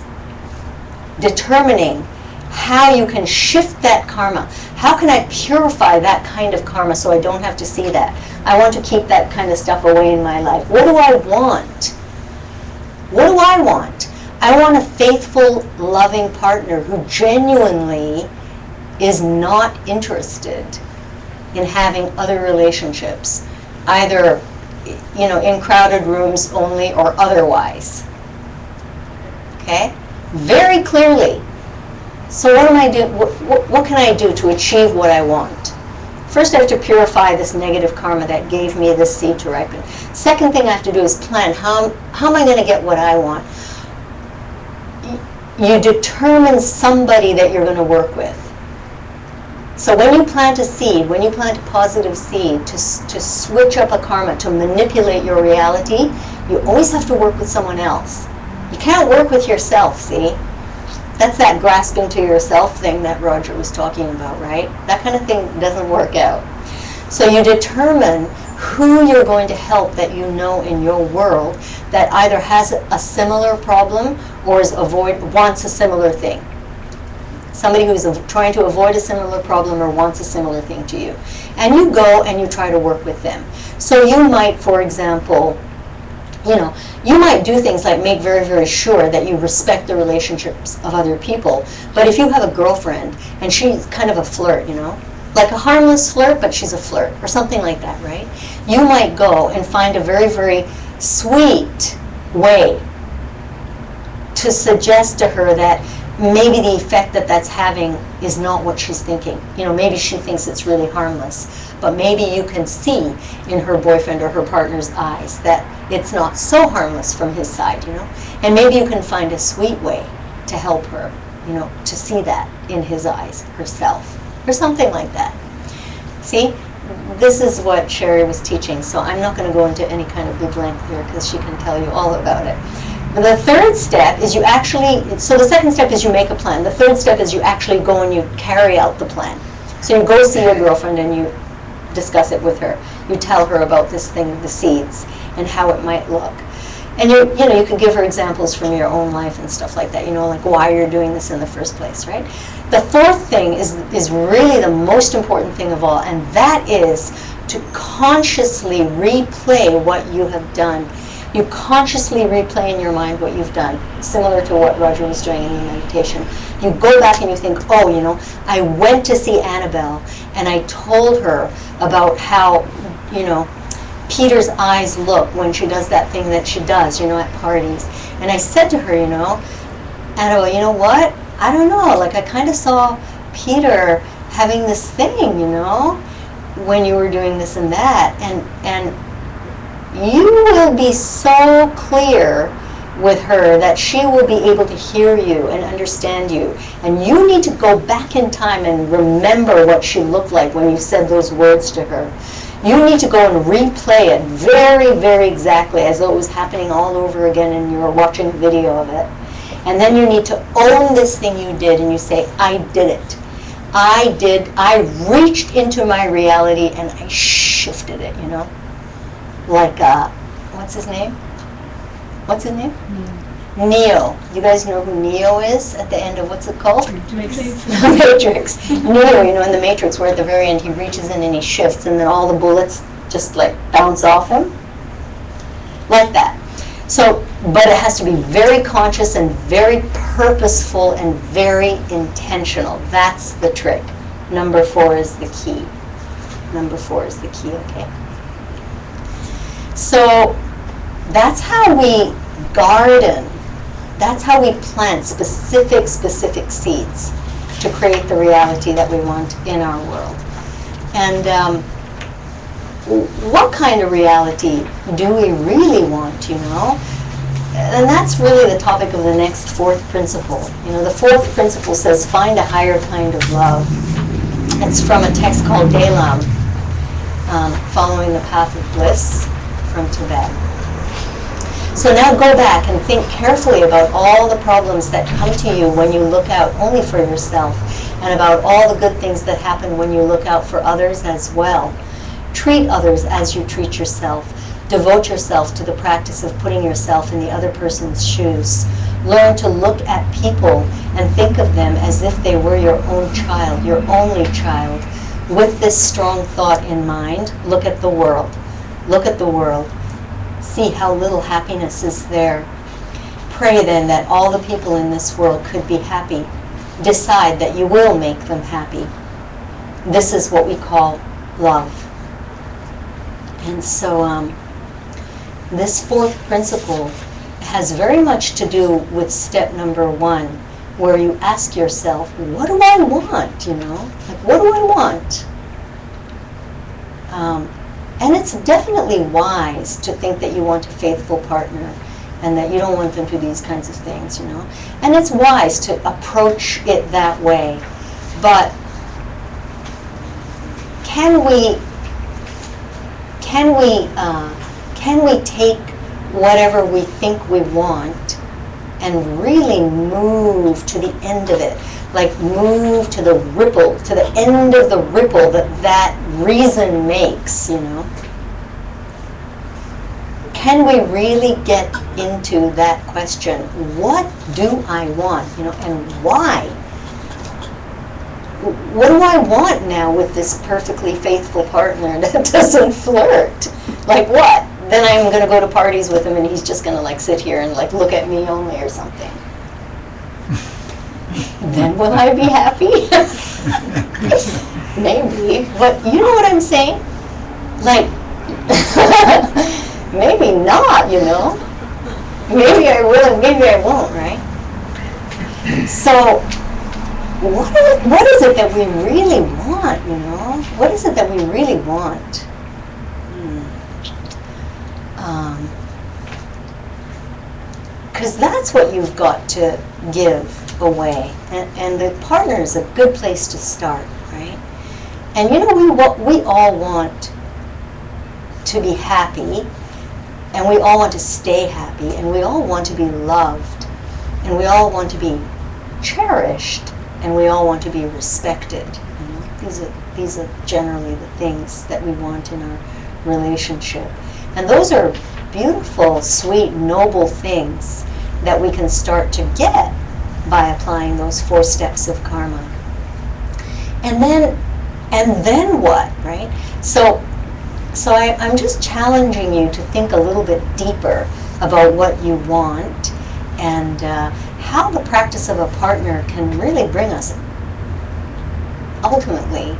determining how you can shift that karma. How can I purify that kind of karma so I don't have to see that? I want to keep that kind of stuff away in my life. What do I want? What do I want? I want a faithful, loving partner who genuinely is not interested in having other relationships, either, you know, in crowded rooms only or otherwise. Okay? Very clearly. So what am I do? What can I do to achieve what I want? First, I have to purify this negative karma that gave me this seed to ripen. Second thing I have to do is plan. How am I going to get what I want? You determine somebody that you're going to work with. So when you plant a seed, when you plant a positive seed to switch up a karma, to manipulate your reality, you always have to work with someone else. You can't work with yourself, see? That's that grasping to yourself thing that Roger was talking about, right? That kind of thing doesn't work out. So you determine who you're going to help that you know in your world that either has a similar problem or wants a similar thing. Somebody who's trying to avoid a similar problem or wants a similar thing to you. And you go and you try to work with them. So you might, for example, you know, you might do things like make very, very sure that you respect the relationships of other people. But if you have a girlfriend and she's kind of a flirt, you know, like a harmless flirt, but she's a flirt or something like that, right? You might go and find a very, very sweet way to suggest to her that maybe the effect that that's having is not what she's thinking. You know, maybe she thinks it's really harmless, but maybe you can see in her boyfriend or her partner's eyes that it's not so harmless from his side, you know. And maybe you can find a sweet way to help her, you know, to see that in his eyes herself, or something like that. See, this is what Sherry was teaching, so I'm not going to go into any kind of big length here because she can tell you all about it. The third step is you actually, so the second step is you make a plan. The third step is you actually go and you carry out the plan. So you go see your girlfriend and you discuss it with her. You tell her about this thing, the seeds, and how it might look. And you know, you can give her examples from your own life and stuff like that, you know, like why you're doing this in the first place, right? The fourth thing is really the most important thing of all, and that is to consciously replay what you have done You consciously replay in your mind what you've done, similar to what Roger was doing in the meditation. You go back and you think, oh, you know, I went to see Annabelle and I told her about how, you know, Peter's eyes look when she does that thing that she does, you know, at parties. And I said to her, you know, Annabelle, you know what? I don't know, like I kind of saw Peter having this thing, you know, when you were doing this and that. And you will be so clear with her that she will be able to hear you and understand you. And you need to go back in time and remember what she looked like when you said those words to her. You need to go and replay it very, very exactly as though it was happening all over again and you were watching a video of it. And then you need to own this thing you did and you say, I did it. I reached into my reality and I shifted it, you know? Like, what's his name? What's his name? Neo. You guys know who Neo is at the end of, what's it called? Matrix. Matrix. Neo, you know, in the Matrix, where at the very end he reaches in and he shifts and then all the bullets just like bounce off him. Like that. So, but it has to be very conscious and very purposeful and very intentional. That's the trick. Number 4 is the key. Number 4 is the key, okay? So, that's how we garden. That's how we plant specific seeds to create the reality that we want in our world. And what kind of reality do we really want, you know? And that's really the topic of the next 4th principle. You know, the 4th principle says, find a higher kind of love. It's from a text called Dalam, Following the Path of Bliss from Tibet. So now go back and think carefully about all the problems that come to you when you look out only for yourself, and about all the good things that happen when you look out for others as well. Treat others as you treat yourself. Devote yourself to the practice of putting yourself in the other person's shoes. Learn to look at people and think of them as if they were your own child, your only child. With this strong thought in mind, look at the world. Look at the world. See how little happiness is there. Pray then that all the people in this world could be happy. Decide that you will make them happy. This is what we call love. And so this 4th principle has very much to do with step number 1, where you ask yourself, what do I want, you know? Like, what do I want? And it's definitely wise to think that you want a faithful partner and that you don't want them to do these kinds of things, you know? And it's wise to approach it that way. But can we take whatever we think we want and really move to the end of it? Like move to the ripple, to the end of the ripple that reason makes, you know? Can we really get into that question? What do I want, you know, and why? What do I want now with this perfectly faithful partner that doesn't flirt? Like what? Then I'm going to go to parties with him and he's just going to like sit here and like look at me only or something. Then will I be happy? Maybe. But you know what I'm saying? Like, maybe not, you know? Maybe I will and maybe I won't, right? So, what is it that we really want, you know? What is it that we really want? Because that's what you've got to give away. And the partner is a good place to start, right? And you know, we all want to be happy, and we all want to stay happy, and we all want to be loved, and we all want to be cherished, and we all want to be respected. You know? These are generally the things that we want in our relationship. And those are beautiful, sweet, noble things that we can start to get by applying those 4 steps of karma. And then what, right? So I'm just challenging you to think a little bit deeper about what you want, and how the practice of a partner can really bring us ultimately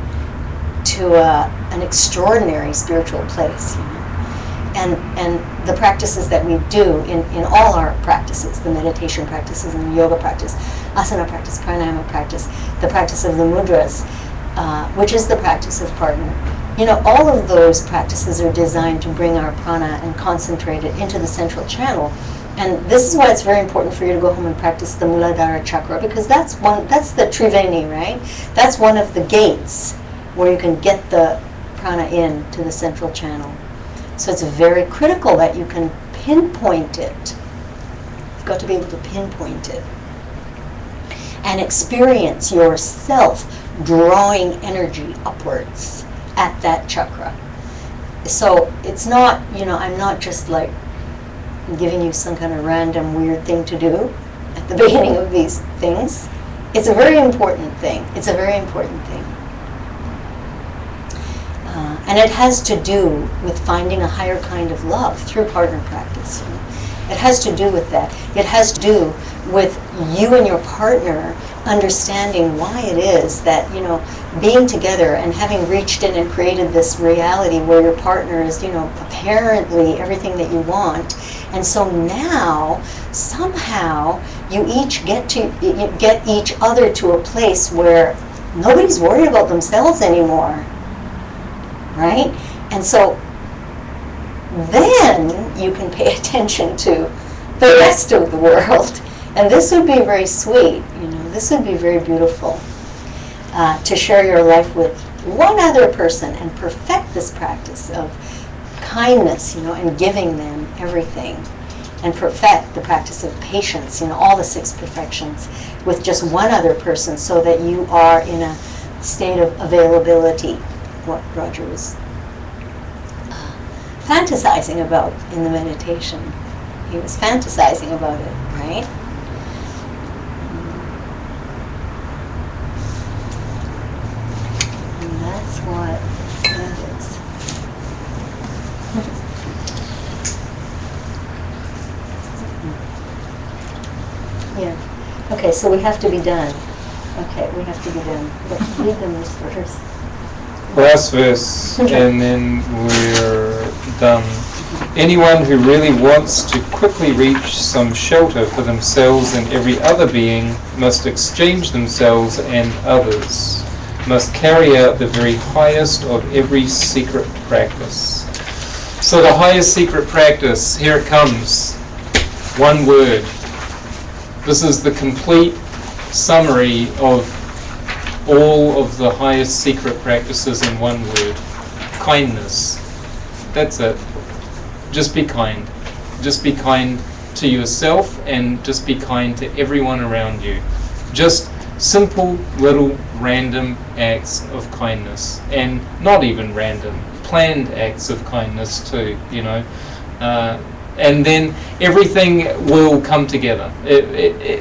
to an extraordinary spiritual place. And the practices that we do in all our practices, the meditation practices and the yoga practice, asana practice, pranayama practice, the practice of the mudras, which is the practice of partner. All of those practices are designed to bring our prana and concentrate it into the central channel. And this is why it's very important for you to go home and practice the Muladhara chakra, because that's the Triveni, right? That's one of the gates where you can get the prana in to the central channel. So it's very critical that you can pinpoint it. You've got to be able to pinpoint it and experience yourself drawing energy upwards at that chakra. So it's not, I'm not just like giving you some kind of random weird thing to do at the beginning of these things. It's a very important thing. It's a very important thing. And it has to do with finding a higher kind of love through partner practice. It has to do with that. It has to do with you and your partner understanding why it is that, being together and having reached in and created this reality where your partner is, apparently everything that you want. And so now, somehow, you each get each other to a place where nobody's worried about themselves anymore. Right? And so then you can pay attention to the rest of the world. And this would be very sweet, this would be very beautiful to share your life with one other person and perfect this practice of kindness, and giving them everything. And perfect the practice of patience, all the 6 perfections with just one other person, so that you are in a state of availability. What Roger was fantasizing about in the meditation. He was fantasizing about it, right? And that's what that is. Yeah. Okay, so we have to be done. Okay, we have to be done. Let's read them this first. Last verse, and then we're done. Anyone who really wants to quickly reach some shelter for themselves and every other being must exchange themselves and others, must carry out the very highest of every secret practice. So the highest secret practice, here it comes. One word. This is the complete summary of all of the highest secret practices in one word. Kindness. That's it. Just be kind. Just be kind to yourself, and just be kind to everyone around you. Just simple little random acts of kindness, and not even random, planned acts of kindness too, and then everything will come together.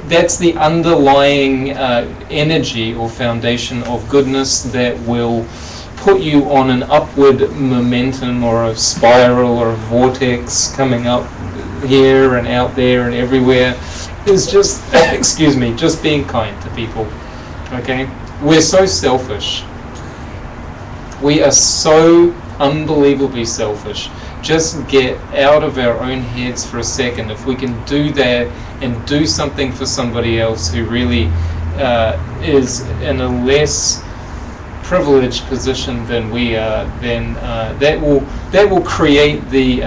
That's the underlying energy or foundation of goodness that will put you on an upward momentum, or a spiral, or a vortex coming up here and out there and everywhere. Is just, excuse me, just being kind to people. Okay? We're so selfish. We are so unbelievably selfish. Just get out of our own heads for a second. If we can do that and do something for somebody else who really is in a less privileged position than we are, then that will create the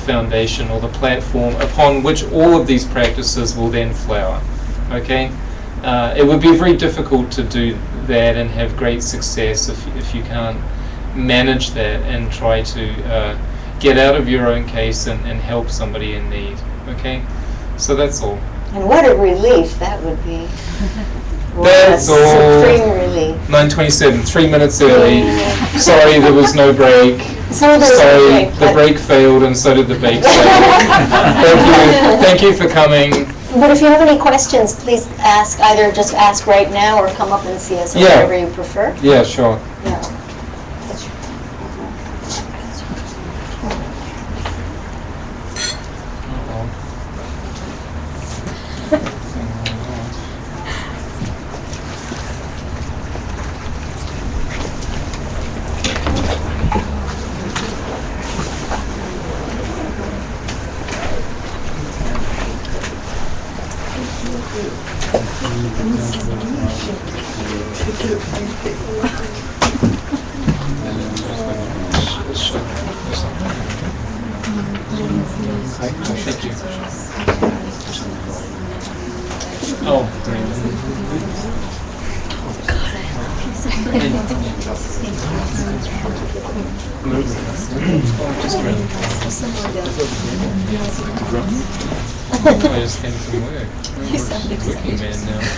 foundation or the platform upon which all of these practices will then flower. Okay, it would be very difficult to do that and have great success if you can't manage that and try to get out of your own case and help somebody in need. Okay, so that's all. And what a relief that would be. That's all. Supreme relief. 9:27, 3 minutes early. Sorry, there was no break. So Sorry, the break failed, and so did the bake sale. Thank you for coming. But if you have any questions, please ask. Either just ask right now, or come up and see us, or whatever you prefer. Yeah, sure. Yeah. I just came from work. Working man now.